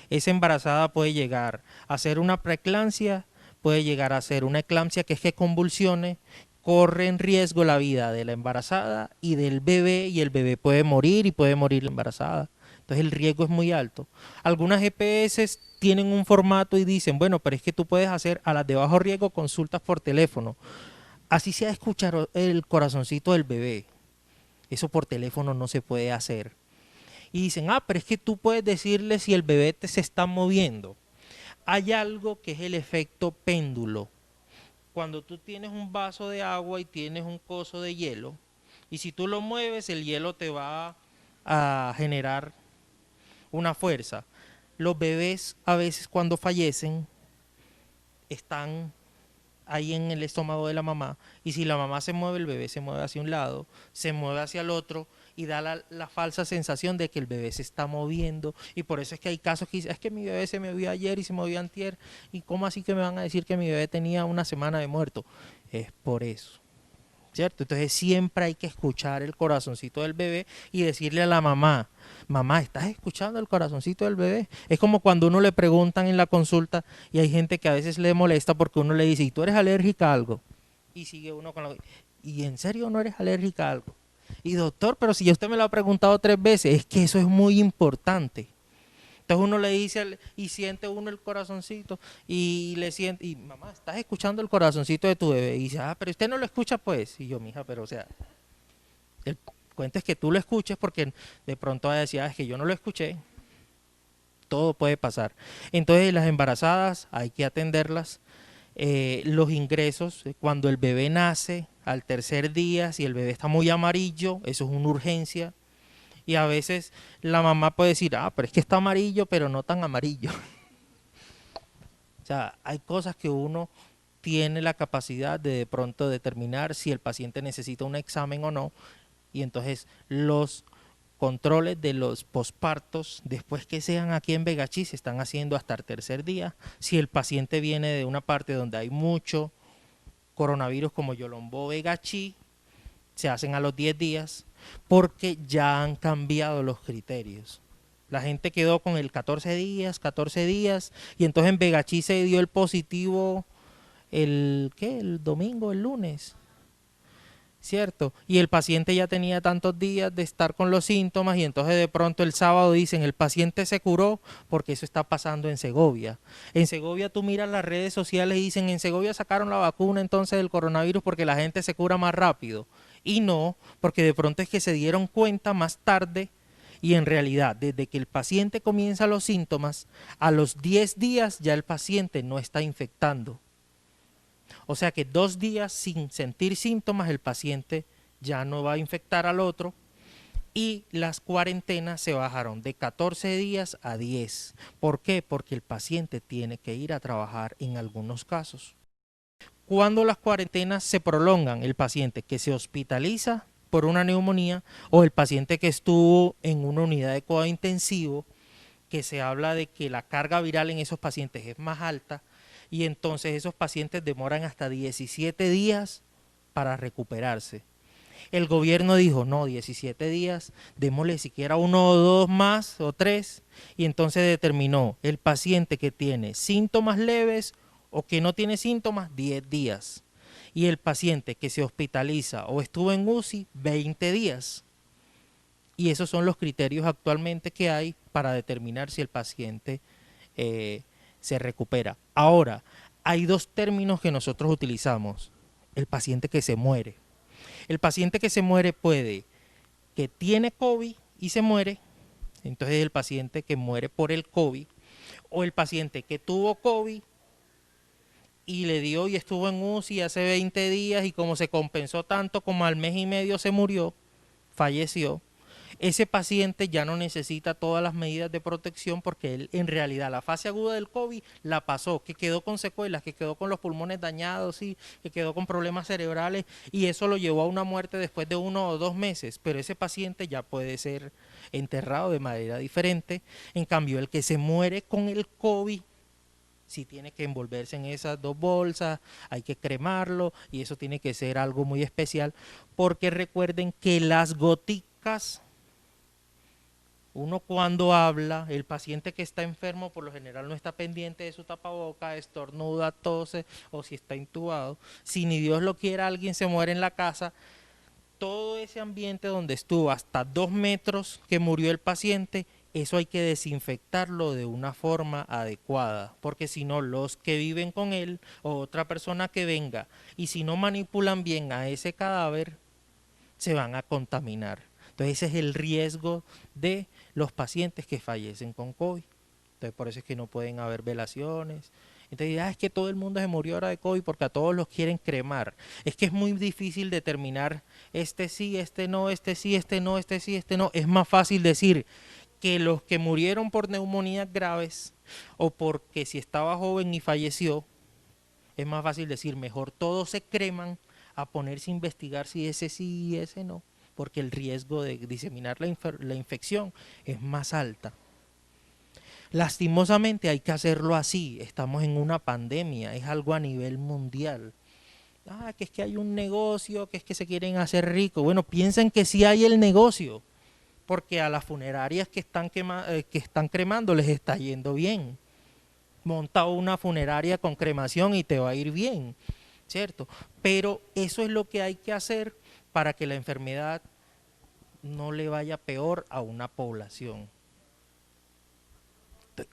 S2: esa embarazada puede llegar a hacer una preeclampsia, puede llegar a hacer una eclampsia, que es que convulsione, corre en riesgo la vida de la embarazada y del bebé, y el bebé puede morir y puede morir la embarazada. Entonces el riesgo es muy alto. Algunas EPS tienen un formato y dicen, bueno, pero es que tú puedes hacer a las de bajo riesgo consultas por teléfono. Así sea escuchar el corazoncito del bebé. Eso por teléfono no se puede hacer. Y dicen, pero es que tú puedes decirle si el bebé se está moviendo. Hay algo que es el efecto péndulo. Cuando tú tienes un vaso de agua y tienes un coso de hielo, y si tú lo mueves, el hielo te va a generar una fuerza. Los bebés a veces cuando fallecen están ahí en el estómago de la mamá, y si la mamá se mueve, el bebé se mueve hacia un lado, se mueve hacia el otro, y da la falsa sensación de que el bebé se está moviendo. Y por eso es que hay casos que dicen, es que mi bebé se movió ayer y se movió antier, y ¿cómo así que me van a decir que mi bebé tenía una semana de muerto? Es por eso, ¿cierto? Entonces siempre hay que escuchar el corazoncito del bebé y decirle a la mamá, mamá, ¿estás escuchando el corazoncito del bebé? Es como cuando uno le preguntan en la consulta y hay gente que a veces le molesta porque uno le dice, ¿y tú eres alérgica a algo? Y sigue uno con ¿y en serio no eres alérgica a algo? Y doctor, pero si ya usted me lo ha preguntado 3 veces, es que eso es muy importante. Entonces uno le dice y siente uno el corazoncito y le siente, y mamá, ¿estás escuchando el corazoncito de tu bebé? Y dice, pero usted no lo escucha pues. Y yo, mija, pero o sea, el cuento es que tú lo escuches, porque de pronto va a decir, es que yo no lo escuché. Todo puede pasar. Entonces las embarazadas hay que atenderlas. Los ingresos, cuando el bebé nace, al tercer día, si el bebé está muy amarillo, eso es una urgencia. Y a veces la mamá puede decir, pero es que está amarillo, pero no tan amarillo. O sea, hay cosas que uno tiene la capacidad de pronto determinar si el paciente necesita un examen o no. Y entonces los controles de los pospartos, después que sean aquí en Vegachí, se están haciendo hasta el tercer día. Si el paciente viene de una parte donde hay mucho coronavirus como Yolombó, Vegachí, se hacen a los 10 días, porque ya han cambiado los criterios. La gente quedó con el 14 días, y entonces en Vegachí se dio el positivo el domingo, el lunes, ¿cierto? Y el paciente ya tenía tantos días de estar con los síntomas, y entonces de pronto el sábado dicen, el paciente se curó, porque eso está pasando en Segovia. En Segovia tú miras las redes sociales y dicen, en Segovia sacaron la vacuna entonces del coronavirus porque la gente se cura más rápido. Y no, porque de pronto es que se dieron cuenta más tarde, y en realidad desde que el paciente comienza los síntomas, a los 10 días ya el paciente no está infectando. O sea que 2 días sin sentir síntomas el paciente ya no va a infectar al otro, y las cuarentenas se bajaron de 14 días a 10. ¿Por qué? Porque el paciente tiene que ir a trabajar en algunos casos. Cuando las cuarentenas se prolongan, el paciente que se hospitaliza por una neumonía, o el paciente que estuvo en una unidad de cuidado intensivo, que se habla de que la carga viral en esos pacientes es más alta, y entonces esos pacientes demoran hasta 17 días para recuperarse. El gobierno dijo, no, 17 días, démosle siquiera 1 o 2 más o 3, y entonces determinó el paciente que tiene síntomas leves o que no tiene síntomas, 10 días. Y el paciente que se hospitaliza o estuvo en UCI, 20 días. Y esos son los criterios actualmente que hay para determinar si el paciente se recupera. Ahora, hay 2 términos que nosotros utilizamos. El paciente que se muere. El paciente que se muere puede que tiene COVID y se muere, entonces el paciente que muere por el COVID, o el paciente que tuvo COVID y le dio y estuvo en UCI hace 20 días y como se compensó tanto como al mes y medio se murió, falleció. Ese paciente ya no necesita todas las medidas de protección porque él en realidad la fase aguda del COVID la pasó, que quedó con secuelas, que quedó con los pulmones dañados, sí, que quedó con problemas cerebrales y eso lo llevó a una muerte después de 1 o 2 meses, pero ese paciente ya puede ser enterrado de manera diferente. En cambio, el que se muere con el COVID sí tiene que envolverse en esas 2 bolsas, hay que cremarlo y eso tiene que ser algo muy especial porque recuerden que las goticas, uno cuando habla, el paciente que está enfermo por lo general no está pendiente de su tapaboca, estornuda, tose o si está intubado. Si ni Dios lo quiera alguien se muere en la casa, todo ese ambiente donde estuvo hasta 2 metros que murió el paciente, eso hay que desinfectarlo de una forma adecuada, porque si no los que viven con él o otra persona que venga y si no manipulan bien a ese cadáver, se van a contaminar. Entonces ese es el riesgo de los pacientes que fallecen con COVID. Entonces por eso es que no pueden haber velaciones. Entonces es que todo el mundo se murió ahora de COVID porque a todos los quieren cremar. Es que es muy difícil determinar este sí, este no, este sí, este no, este sí, este no. Es más fácil decir que los que murieron por neumonías graves o porque si estaba joven y falleció, es más fácil decir mejor todos se creman a ponerse a investigar si ese sí y ese no, porque el riesgo de diseminar la infección es más alta. Lastimosamente hay que hacerlo así, estamos en una pandemia, es algo a nivel mundial. Que es que hay un negocio, que es que se quieren hacer ricos. Bueno, piensen que sí hay el negocio, porque a las funerarias que están cremando les está yendo bien. Monta una funeraria con cremación y te va a ir bien, ¿cierto? Pero eso es lo que hay que hacer para que la enfermedad no le vaya peor a una población.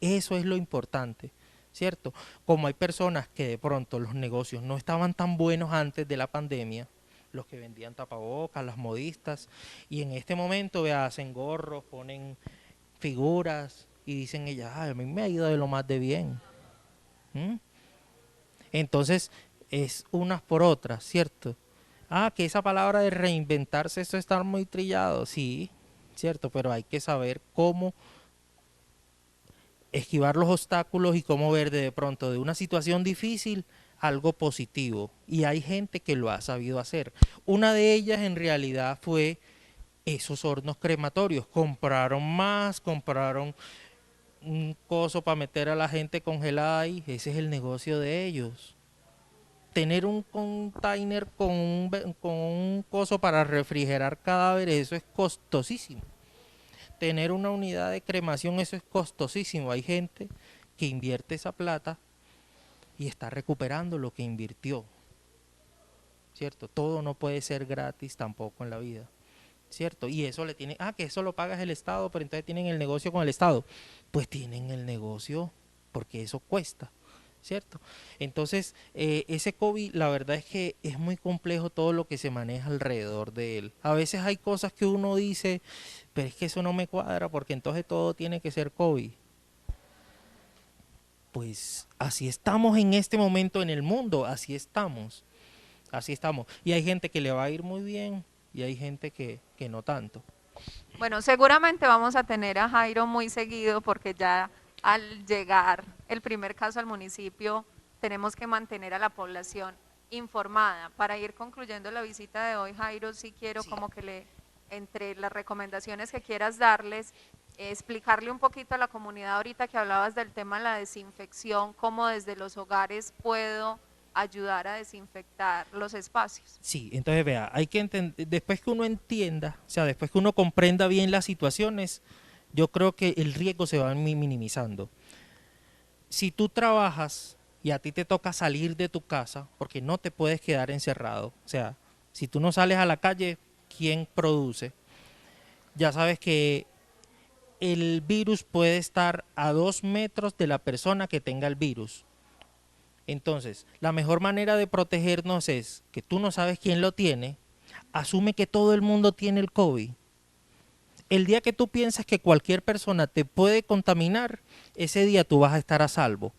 S2: Eso es lo importante, ¿cierto? Como hay personas que de pronto los negocios no estaban tan buenos antes de la pandemia, los que vendían tapabocas, las modistas, y en este momento hacen gorros, ponen figuras y dicen ellas, a mí me ha ido de lo más de bien. Entonces es unas por otras, ¿cierto? Que esa palabra de reinventarse, eso está muy trillado, sí, cierto, pero hay que saber cómo esquivar los obstáculos y cómo ver de pronto de una situación difícil algo positivo. Y hay gente que lo ha sabido hacer. Una de ellas en realidad fue esos hornos crematorios. Compraron más, compraron un coso para meter a la gente congelada ahí. Ese es el negocio de ellos. Tener un container con un coso para refrigerar cadáveres, eso es costosísimo. Tener una unidad de cremación, eso es costosísimo. Hay gente que invierte esa plata y está recuperando lo que invirtió, ¿cierto? Todo no puede ser gratis tampoco en la vida, ¿cierto? Y eso le tiene, que eso lo pagas el Estado, pero entonces tienen el negocio con el Estado. Pues tienen el negocio porque eso cuesta, ¿cierto? Entonces, ese COVID, la verdad es que es muy complejo todo lo que se maneja alrededor de él. A veces hay cosas que uno dice, pero es que eso no me cuadra porque entonces todo tiene que ser COVID. Pues así estamos en este momento en el mundo, así estamos. Y hay gente que le va a ir muy bien y hay gente que no tanto.
S1: Bueno, seguramente vamos a tener a Jairo muy seguido porque ya al llegar el primer caso al municipio tenemos que mantener a la población informada. Para ir concluyendo la visita de hoy, Jairo, sí quiero
S2: Sí.
S1: como que entre las recomendaciones que quieras darles, explicarle un poquito a la comunidad ahorita que hablabas del tema de la desinfección, cómo desde los hogares puedo ayudar a desinfectar los espacios.
S2: Sí, entonces vea, hay que entender, después que uno entienda, o sea, después que uno comprenda bien las situaciones, yo creo que el riesgo se va minimizando. Si tú trabajas y a ti te toca salir de tu casa, porque no te puedes quedar encerrado, o sea, si tú no sales a la calle, ¿quién produce? Ya sabes que el virus puede estar a 2 metros de la persona que tenga el virus. Entonces, la mejor manera de protegernos es que tú no sabes quién lo tiene, asume que todo el mundo tiene el COVID. El día que tú piensas que cualquier persona te puede contaminar, ese día tú vas a estar a salvo.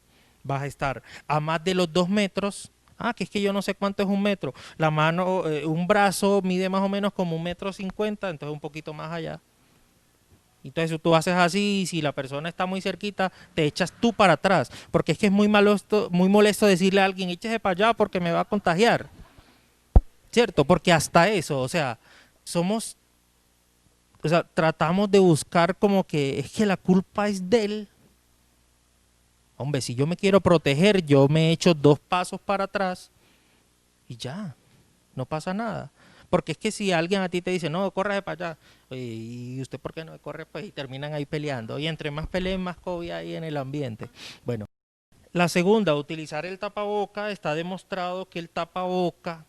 S2: Vas a estar a más de los 2 metros. Ah, que es que yo no sé cuánto es un metro. La mano, un brazo mide más o menos como 1,50 m, entonces un poquito más allá. Entonces tú haces así y si la persona está muy cerquita, te echas tú para atrás. Porque es que es muy molesto decirle a alguien, échese para allá porque me va a contagiar. ¿Cierto? Porque hasta eso, o sea, somos, o sea, tratamos de buscar como que es que la culpa es de él. Hombre, si yo me quiero proteger, yo me echo 2 pasos para atrás y ya, no pasa nada. Porque es que si alguien a ti te dice, no, corre para allá, y usted por qué no corre, pues y terminan ahí peleando. Y entre más peleen, más COVID hay en el ambiente. Bueno, la segunda, utilizar el tapaboca. Está demostrado que el tapaboca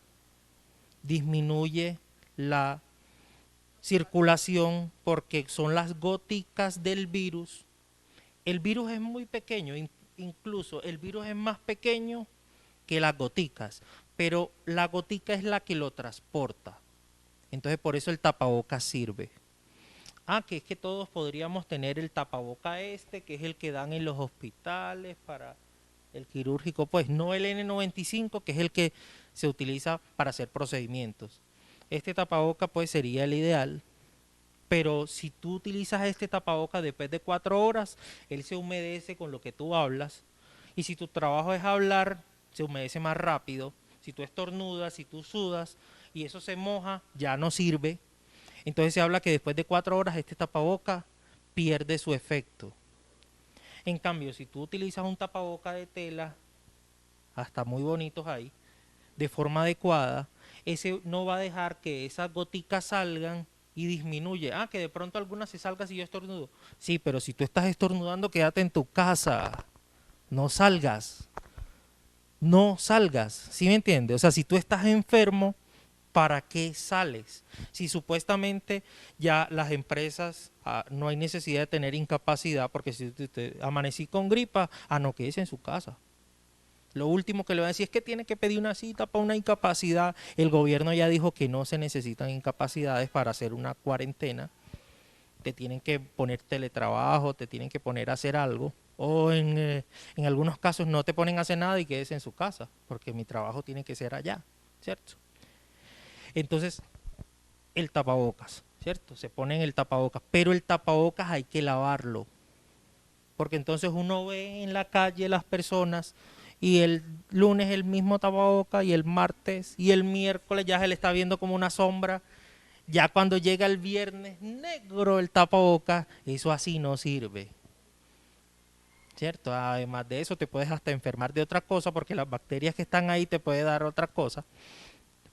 S2: disminuye la circulación porque son las góticas del virus. El virus es muy pequeño, incluso el virus es más pequeño que las goticas, pero la gotica es la que lo transporta. Entonces por eso el tapabocas sirve. Ah, que es que todos podríamos tener el tapaboca que es el que dan en los hospitales para el quirúrgico, pues no el N95, que es el que se utiliza para hacer procedimientos. Este tapaboca pues sería el ideal, pero si tú utilizas este tapaboca después de 4 horas, él se humedece con lo que tú hablas, y si tu trabajo es hablar, se humedece más rápido. Si tú estornudas, si tú sudas y eso se moja, ya no sirve. Entonces se habla que después de 4 horas este tapaboca pierde su efecto. En cambio, si tú utilizas un tapaboca de tela, hasta muy bonitos ahí, de forma adecuada, ese no va a dejar que esas goticas salgan y disminuye. Ah, que de pronto alguna se salga si yo estornudo. Sí, pero si tú estás estornudando, quédate en tu casa. No salgas. No salgas. ¿Sí me entiendes? O sea, si tú estás enfermo, ¿para qué sales? Si supuestamente ya las empresas no hay necesidad de tener incapacidad, porque si usted amanecí con gripa, no quédese en su casa. Lo último que le voy a decir es que tiene que pedir una cita para una incapacidad. El gobierno ya dijo que no se necesitan incapacidades para hacer una cuarentena. Te tienen que poner teletrabajo, te tienen que poner a hacer algo. O en algunos casos no te ponen a hacer nada y quedes en su casa, porque mi trabajo tiene que ser allá, ¿cierto? Entonces, el tapabocas, ¿cierto? Se pone en el tapabocas, pero el tapabocas hay que lavarlo, porque entonces uno ve en la calle las personas y el lunes el mismo tapabocas y el martes y el miércoles ya se le está viendo como una sombra. Ya cuando llega el viernes, negro el tapabocas, eso así no sirve, ¿cierto? Además de eso te puedes hasta enfermar de otra cosa porque las bacterias que están ahí te pueden dar otra cosa,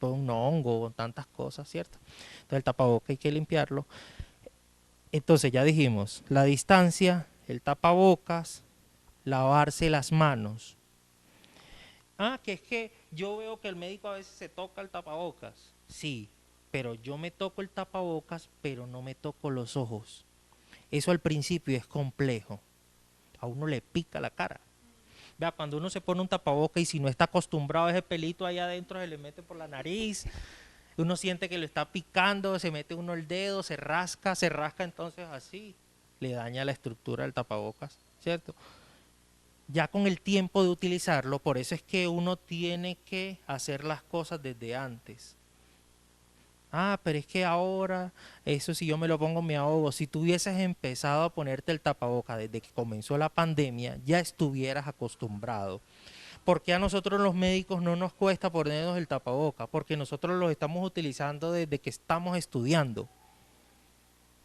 S2: un hongo, tantas cosas, ¿cierto? Entonces el tapabocas hay que limpiarlo. Entonces ya dijimos, la distancia, el tapabocas, lavarse las manos. Ah, que es que yo veo que el médico a veces se toca el tapabocas. Sí, pero yo me toco el tapabocas, pero no me toco los ojos. Eso al principio es complejo. A uno le pica la cara. Vea, cuando uno se pone un tapabocas y si no está acostumbrado a ese pelito ahí adentro, se le mete por la nariz. Uno siente que lo está picando, se mete uno el dedo, se rasca, entonces así. Le daña la estructura del tapabocas, ¿cierto? Ya con el tiempo de utilizarlo, por eso es que uno tiene que hacer las cosas desde antes. Ah, pero es que ahora, eso si yo me lo pongo me ahogo. Si tú hubieses empezado a ponerte el tapaboca desde que comenzó la pandemia, ya estuvieras acostumbrado. ¿Por qué a nosotros los médicos no nos cuesta ponernos el tapaboca? Porque nosotros lo estamos utilizando desde que estamos estudiando.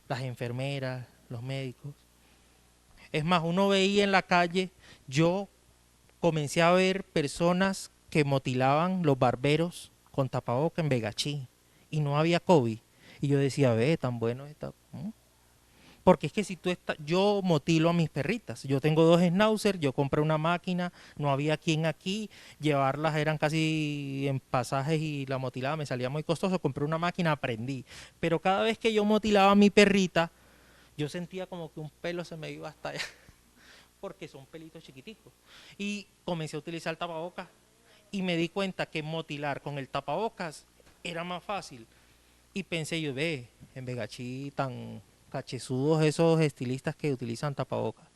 S2: Las enfermeras, los médicos. Es más, uno veía en la calle, yo comencé a ver personas que motilaban los barberos con tapaboca en Vegachí y no había COVID. Y yo decía, ve, tan bueno está. Porque es que si tú estás, yo motilo a mis perritas. Yo tengo 2 schnauzer, yo compré una máquina, no había quien aquí, llevarlas eran casi en pasajes y la motilada me salía muy costoso, compré una máquina, aprendí. Pero cada vez que yo motilaba a mi perrita, yo sentía como que un pelo se me iba hasta allá, porque son pelitos chiquiticos. Y comencé a utilizar el tapabocas y me di cuenta que motilar con el tapabocas era más fácil. Y pensé yo, ve, en Vegachí tan cachezudos esos estilistas que utilizan tapabocas.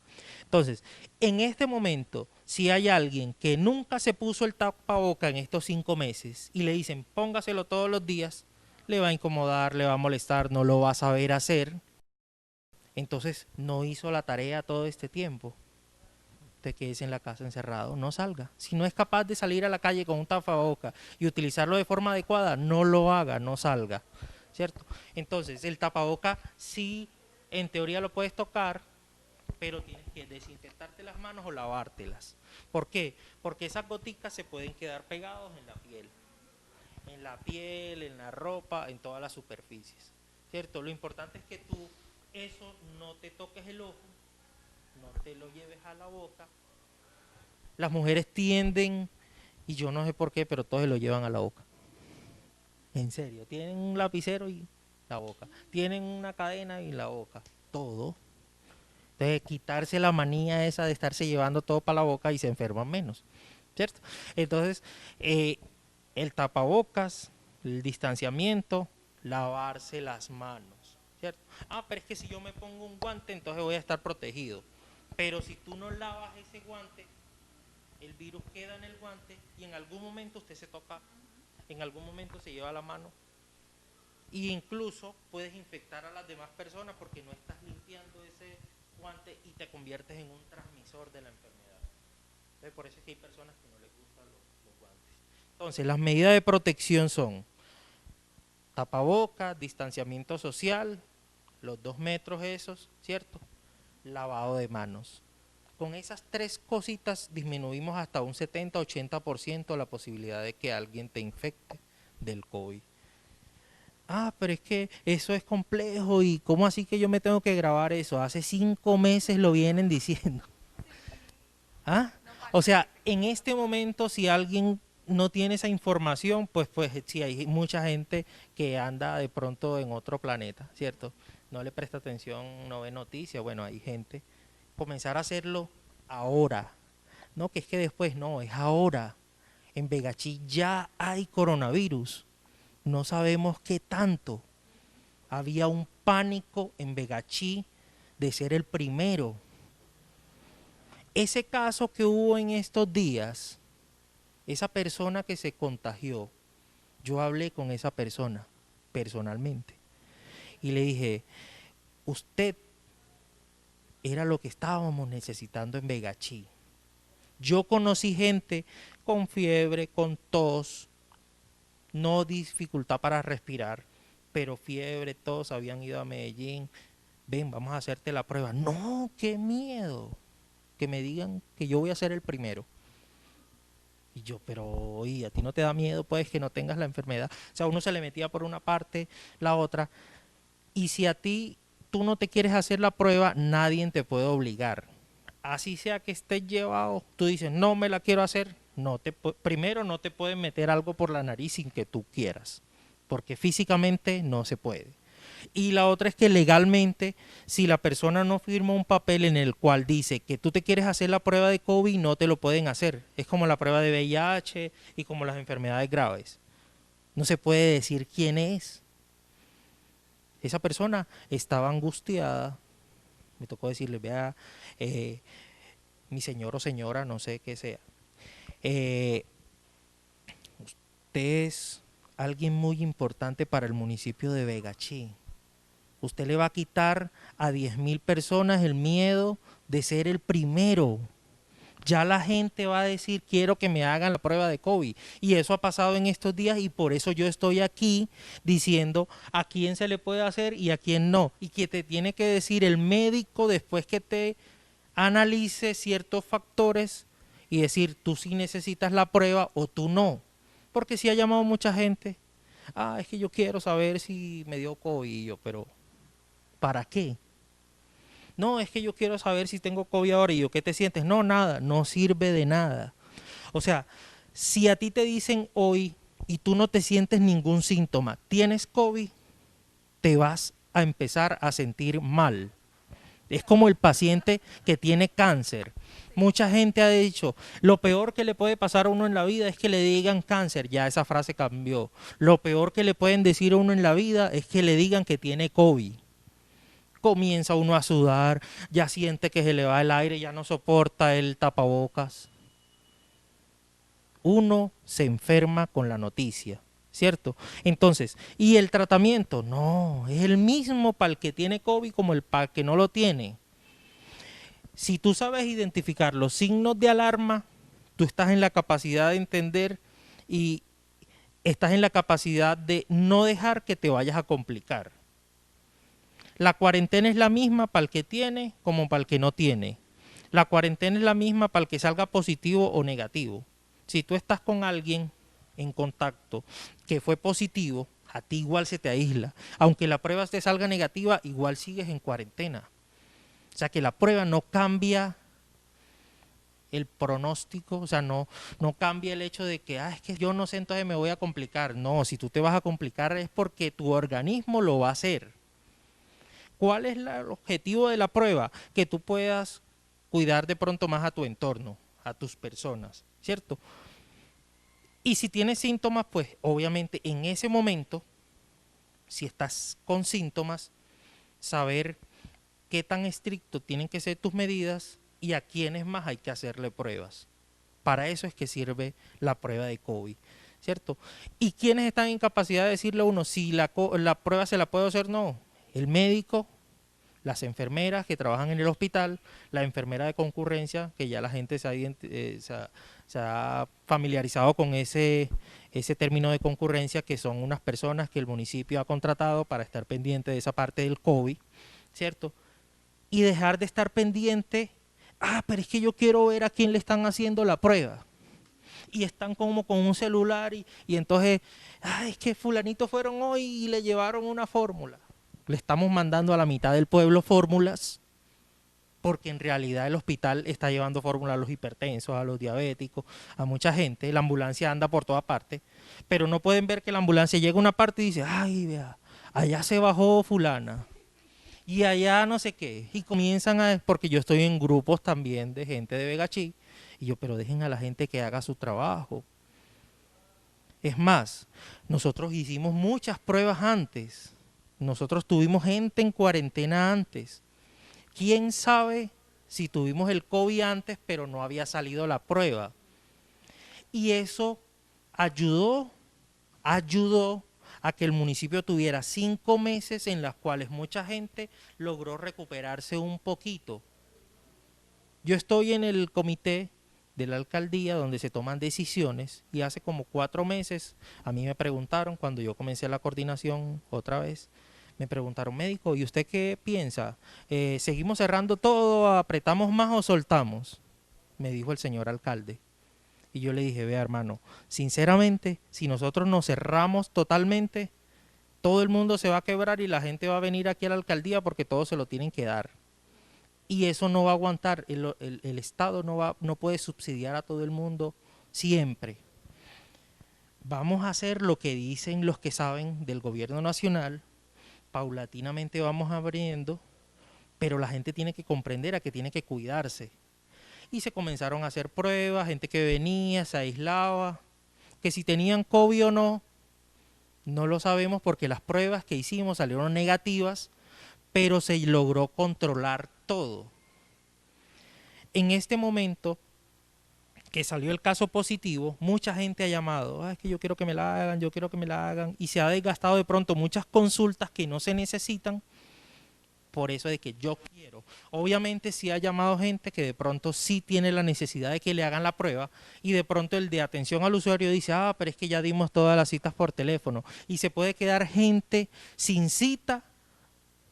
S2: Entonces, en este momento, si hay alguien que nunca se puso el tapaboca en estos 5 meses y le dicen póngaselo todos los días, le va a incomodar, le va a molestar, no lo va a saber hacer. Entonces, no hizo la tarea todo este tiempo. Te quedes en la casa encerrado, no salga. Si no es capaz de salir a la calle con un tapaboca y utilizarlo de forma adecuada, no lo haga, no salga, ¿cierto? Entonces, el tapaboca sí, en teoría lo puedes tocar, pero tienes que desinfectarte las manos o lavártelas. ¿Por qué? Porque esas goticas se pueden quedar pegados en la piel, en la ropa, en todas las superficies, ¿cierto? Lo importante es que tú eso no te toques el ojo, no te lo lleves a la boca. Las mujeres tienden, y yo no sé por qué, pero todos se lo llevan a la boca. En serio, tienen un lapicero y la boca. Tienen una cadena y la boca. Todo. Entonces, quitarse la manía esa de estarse llevando todo para la boca y se enferman menos, ¿cierto? Entonces, el tapabocas, el distanciamiento, lavarse las manos, ¿cierto? Ah, pero es que si yo me pongo un guante, entonces voy a estar protegido. Pero si tú no lavas ese guante, el virus queda en el guante y en algún momento usted se toca, en algún momento se lleva la mano e incluso puedes infectar a las demás personas porque no estás limpiando ese guante y te conviertes en un transmisor de la enfermedad. Entonces, por eso es que hay personas que no les gustan los guantes. Entonces, las medidas de protección son tapabocas, distanciamiento social, los 2 metros esos, ¿cierto? Lavado de manos. Con esas 3 cositas disminuimos hasta un 70-80% la posibilidad de que alguien te infecte del COVID. Ah, pero es que eso es complejo y ¿cómo así que yo me tengo que grabar eso? Hace 5 meses lo vienen diciendo. ¿Ah? O sea, en este momento si alguien no tiene esa información, pues sí hay mucha gente que anda de pronto en otro planeta, ¿cierto? No le presta atención, no ve noticias, bueno, hay gente. Comenzar a hacerlo ahora, no que es que después, no, es ahora. En Vegachí ya hay coronavirus, no sabemos qué tanto. Había un pánico en Vegachí de ser el primero. Ese caso que hubo en estos días, esa persona que se contagió, yo hablé con esa persona personalmente y le dije, usted era lo que estábamos necesitando en Vegachí. Yo conocí gente con fiebre, con tos, no dificultad para respirar, pero fiebre, tos, habían ido a Medellín. Ven, vamos a hacerte la prueba. No, qué miedo. Que me digan que yo voy a ser el primero. Y yo, pero oye, a ti no te da miedo, pues, que no tengas la enfermedad. O sea, uno se le metía por una parte, la otra. Y si a ti tú no te quieres hacer la prueba, nadie te puede obligar. Así sea que estés llevado, tú dices, no me la quiero hacer, primero no te pueden meter algo por la nariz sin que tú quieras, porque físicamente no se puede. Y la otra es que legalmente, si la persona no firma un papel en el cual dice que tú te quieres hacer la prueba de COVID, no te lo pueden hacer. Es como la prueba de VIH y como las enfermedades graves. No se puede decir quién es. Esa persona estaba angustiada. Me tocó decirle, vea, mi señor o señora, no sé qué sea. Usted es alguien muy importante para el municipio de Vegachí. Usted le va a quitar a 10.000 personas el miedo de ser el primero. Ya la gente va a decir, quiero que me hagan la prueba de COVID. Y eso ha pasado en estos días y por eso yo estoy aquí diciendo a quién se le puede hacer y a quién no. Y que te tiene que decir el médico después que te analice ciertos factores y decir, tú sí necesitas la prueba o tú no. Porque sí ha llamado mucha gente. Es que yo quiero saber si me dio COVID. Y yo, pero ¿para qué? No, es que yo quiero saber si tengo COVID ahora. Y yo, ¿qué te sientes? No, nada, no sirve de nada. O sea, si a ti te dicen hoy y tú no te sientes ningún síntoma, tienes COVID, te vas a empezar a sentir mal. Es como el paciente que tiene cáncer. Mucha gente ha dicho, lo peor que le puede pasar a uno en la vida es que le digan cáncer. Ya esa frase cambió. Lo peor que le pueden decir a uno en la vida es que le digan que tiene COVID. Comienza uno a sudar, ya siente que se le va el aire, ya no soporta el tapabocas. Uno se enferma con la noticia, ¿cierto? Entonces, ¿y el tratamiento? No, es el mismo para el que tiene COVID como el para el que no lo tiene. Si tú sabes identificar los signos de alarma, tú estás en la capacidad de entender y estás en la capacidad de no dejar que te vayas a complicar. La cuarentena es la misma para el que tiene como para el que no tiene. La cuarentena es la misma para el que salga positivo o negativo. Si tú estás con alguien en contacto que fue positivo, a ti igual se te aísla. Aunque la prueba te salga negativa, igual sigues en cuarentena. O sea que la prueba no cambia el pronóstico, o sea, no cambia el hecho de que, es que yo no sé, entonces me voy a complicar. No, si tú te vas a complicar es porque tu organismo lo va a hacer. ¿Cuál es el objetivo de la prueba? Que tú puedas cuidar de pronto más a tu entorno, a tus personas, ¿cierto? Y si tienes síntomas, pues obviamente en ese momento, si estás con síntomas, saber qué tan estricto tienen que ser tus medidas y a quiénes más hay que hacerle pruebas. Para eso es que sirve la prueba de COVID, ¿cierto? ¿Y quiénes están en capacidad de decirle a uno si la prueba se la puede hacer? No, el médico, las enfermeras que trabajan en el hospital, la enfermera de concurrencia, que ya la gente se ha familiarizado con ese término de concurrencia, que son unas personas que el municipio ha contratado para estar pendiente de esa parte del COVID, ¿cierto? Y dejar de estar pendiente, pero es que yo quiero ver a quién le están haciendo la prueba. Y están como con un celular y entonces, es que fulanito fueron hoy y le llevaron una fórmula. Le estamos mandando a la mitad del pueblo fórmulas, porque en realidad el hospital está llevando fórmulas a los hipertensos, a los diabéticos, a mucha gente. La ambulancia anda por toda parte, pero no pueden ver que la ambulancia llega a una parte y dice, vea, allá se bajó fulana y allá no sé qué, y comienzan porque yo estoy en grupos también de gente de Vegachí, y yo, pero dejen a la gente que haga su trabajo. Es más, nosotros hicimos muchas pruebas antes. Nosotros tuvimos gente en cuarentena antes. ¿Quién sabe si tuvimos el COVID antes, pero no había salido la prueba? Y eso ayudó a que el municipio tuviera 5 meses en los cuales mucha gente logró recuperarse un poquito. Yo estoy en el comité de la alcaldía donde se toman decisiones y hace como 4 meses a mí me preguntaron, cuando yo comencé la coordinación otra vez, me preguntaron, médico, ¿y usted qué piensa? ¿Seguimos cerrando todo, apretamos más o soltamos? Me dijo el señor alcalde. Y yo le dije, vea hermano, sinceramente, si nosotros nos cerramos totalmente, todo el mundo se va a quebrar y la gente va a venir aquí a la alcaldía porque todos se lo tienen que dar. Y eso no va a aguantar, el Estado no puede subsidiar a todo el mundo siempre. Vamos a hacer lo que dicen los que saben del gobierno nacional, paulatinamente vamos abriendo, pero la gente tiene que comprender a que tiene que cuidarse. Y se comenzaron a hacer pruebas, gente que venía, se aislaba, que si tenían COVID o no, no lo sabemos porque las pruebas que hicimos salieron negativas, pero se logró controlar todo. En este momento que salió el caso positivo, mucha gente ha llamado, es que yo quiero que me la hagan, yo quiero que me la hagan, y se ha desgastado de pronto muchas consultas que no se necesitan por eso de que yo quiero. Obviamente sí ha llamado gente que de pronto sí tiene la necesidad de que le hagan la prueba y de pronto el de atención al usuario dice, ah, pero es que ya dimos todas las citas por teléfono y se puede quedar gente sin cita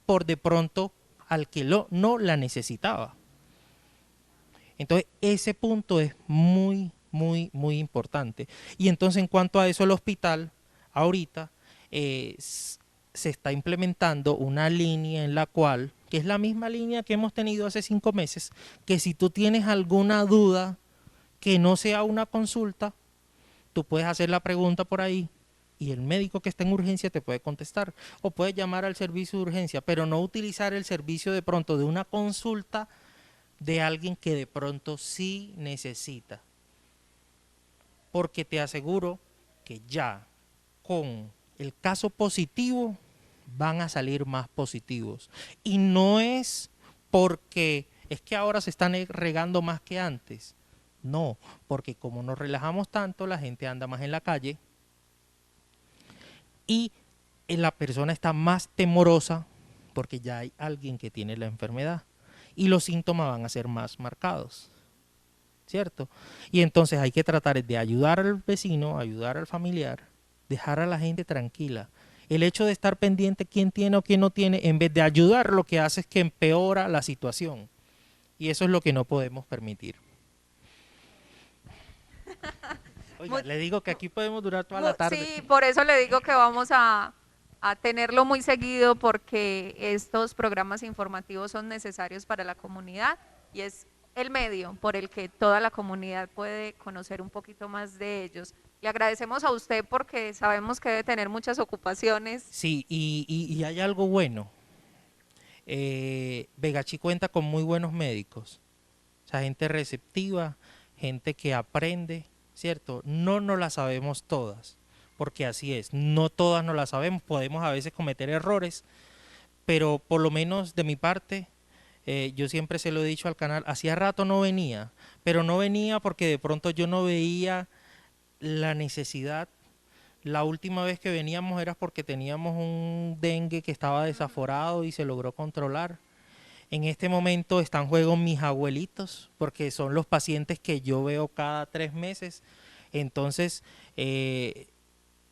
S2: por de pronto al que no la necesitaba. Entonces ese punto es muy, muy, muy importante. Y entonces en cuanto a eso el hospital, ahorita se está implementando una línea en la cual, que es la misma línea que hemos tenido hace 5 meses, que si tú tienes alguna duda que no sea una consulta, tú puedes hacer la pregunta por ahí y el médico que está en urgencia te puede contestar. O puedes llamar al servicio de urgencia, pero no utilizar el servicio de pronto de una consulta de alguien que de pronto sí necesita. Porque te aseguro que ya con el caso positivo van a salir más positivos. Y no es porque es que ahora se están regando más que antes. No, porque como nos relajamos tanto, la gente anda más en la calle y la persona está más temorosa porque ya hay alguien que tiene la enfermedad y los síntomas van a ser más marcados, ¿cierto? Y entonces hay que tratar de ayudar al vecino, ayudar al familiar, dejar a la gente tranquila. El hecho de estar pendiente quién tiene o quién no tiene, en vez de ayudar, lo que hace es que empeora la situación. Y eso es lo que no podemos permitir. Oiga, le digo que aquí podemos durar toda la tarde.
S1: Sí, por eso le digo que vamos a tenerlo muy seguido porque estos programas informativos son necesarios para la comunidad y es el medio por el que toda la comunidad puede conocer un poquito más de ellos. Le agradecemos a usted porque sabemos que debe tener muchas ocupaciones.
S2: Sí, y hay algo bueno. Vegachi cuenta con muy buenos médicos, o sea, gente receptiva, gente que aprende, ¿cierto? No nos la sabemos todas, porque así es, no todas nos la sabemos, podemos a veces cometer errores, pero por lo menos de mi parte, yo siempre se lo he dicho al canal, hacía rato no venía, pero no venía porque de pronto yo no veía la necesidad. La última vez que veníamos era porque teníamos un dengue que estaba desaforado y se logró controlar. En este momento están en juego mis abuelitos, porque son los pacientes que yo veo cada 3 meses. Entonces,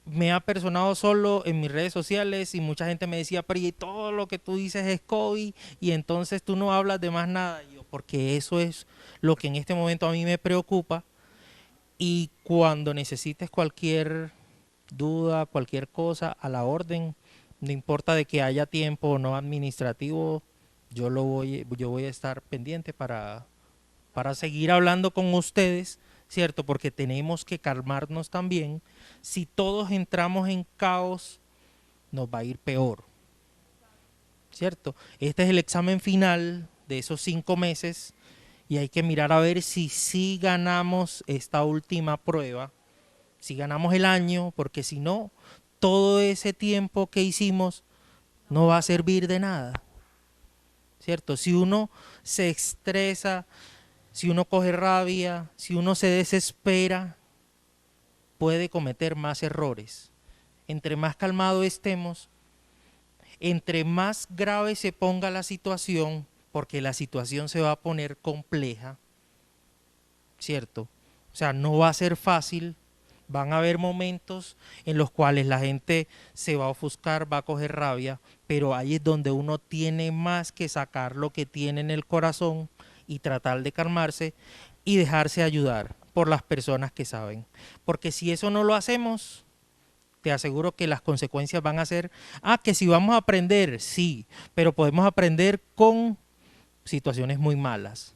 S2: me ha personado solo en mis redes sociales y mucha gente me decía, pero y todo lo que tú dices es COVID y entonces tú no hablas de más nada. Y yo, porque eso es lo que en este momento a mí me preocupa. Y cuando necesites cualquier duda, cualquier cosa, a la orden, no importa de que haya tiempo o no administrativo, yo voy a estar pendiente para seguir hablando con ustedes, ¿cierto? Porque tenemos que calmarnos también. Si todos entramos en caos, nos va a ir peor, ¿cierto? Este es el examen final de esos 5 meses y hay que mirar a ver si sí ganamos esta última prueba, si ganamos el año, porque si no, todo ese tiempo que hicimos no va a servir de nada, ¿cierto? Si uno se estresa, si uno coge rabia, si uno se desespera, puede cometer más errores. Entre más calmado estemos, entre más grave se ponga la situación, porque la situación se va a poner compleja, ¿cierto? O sea, no va a ser fácil. Van a haber momentos en los cuales la gente se va a ofuscar, va a coger rabia, pero ahí es donde uno tiene más que sacar lo que tiene en el corazón y tratar de calmarse y dejarse ayudar por las personas que saben. Porque si eso no lo hacemos, te aseguro que las consecuencias van a ser, que si vamos a aprender, sí, pero podemos aprender con situaciones muy malas.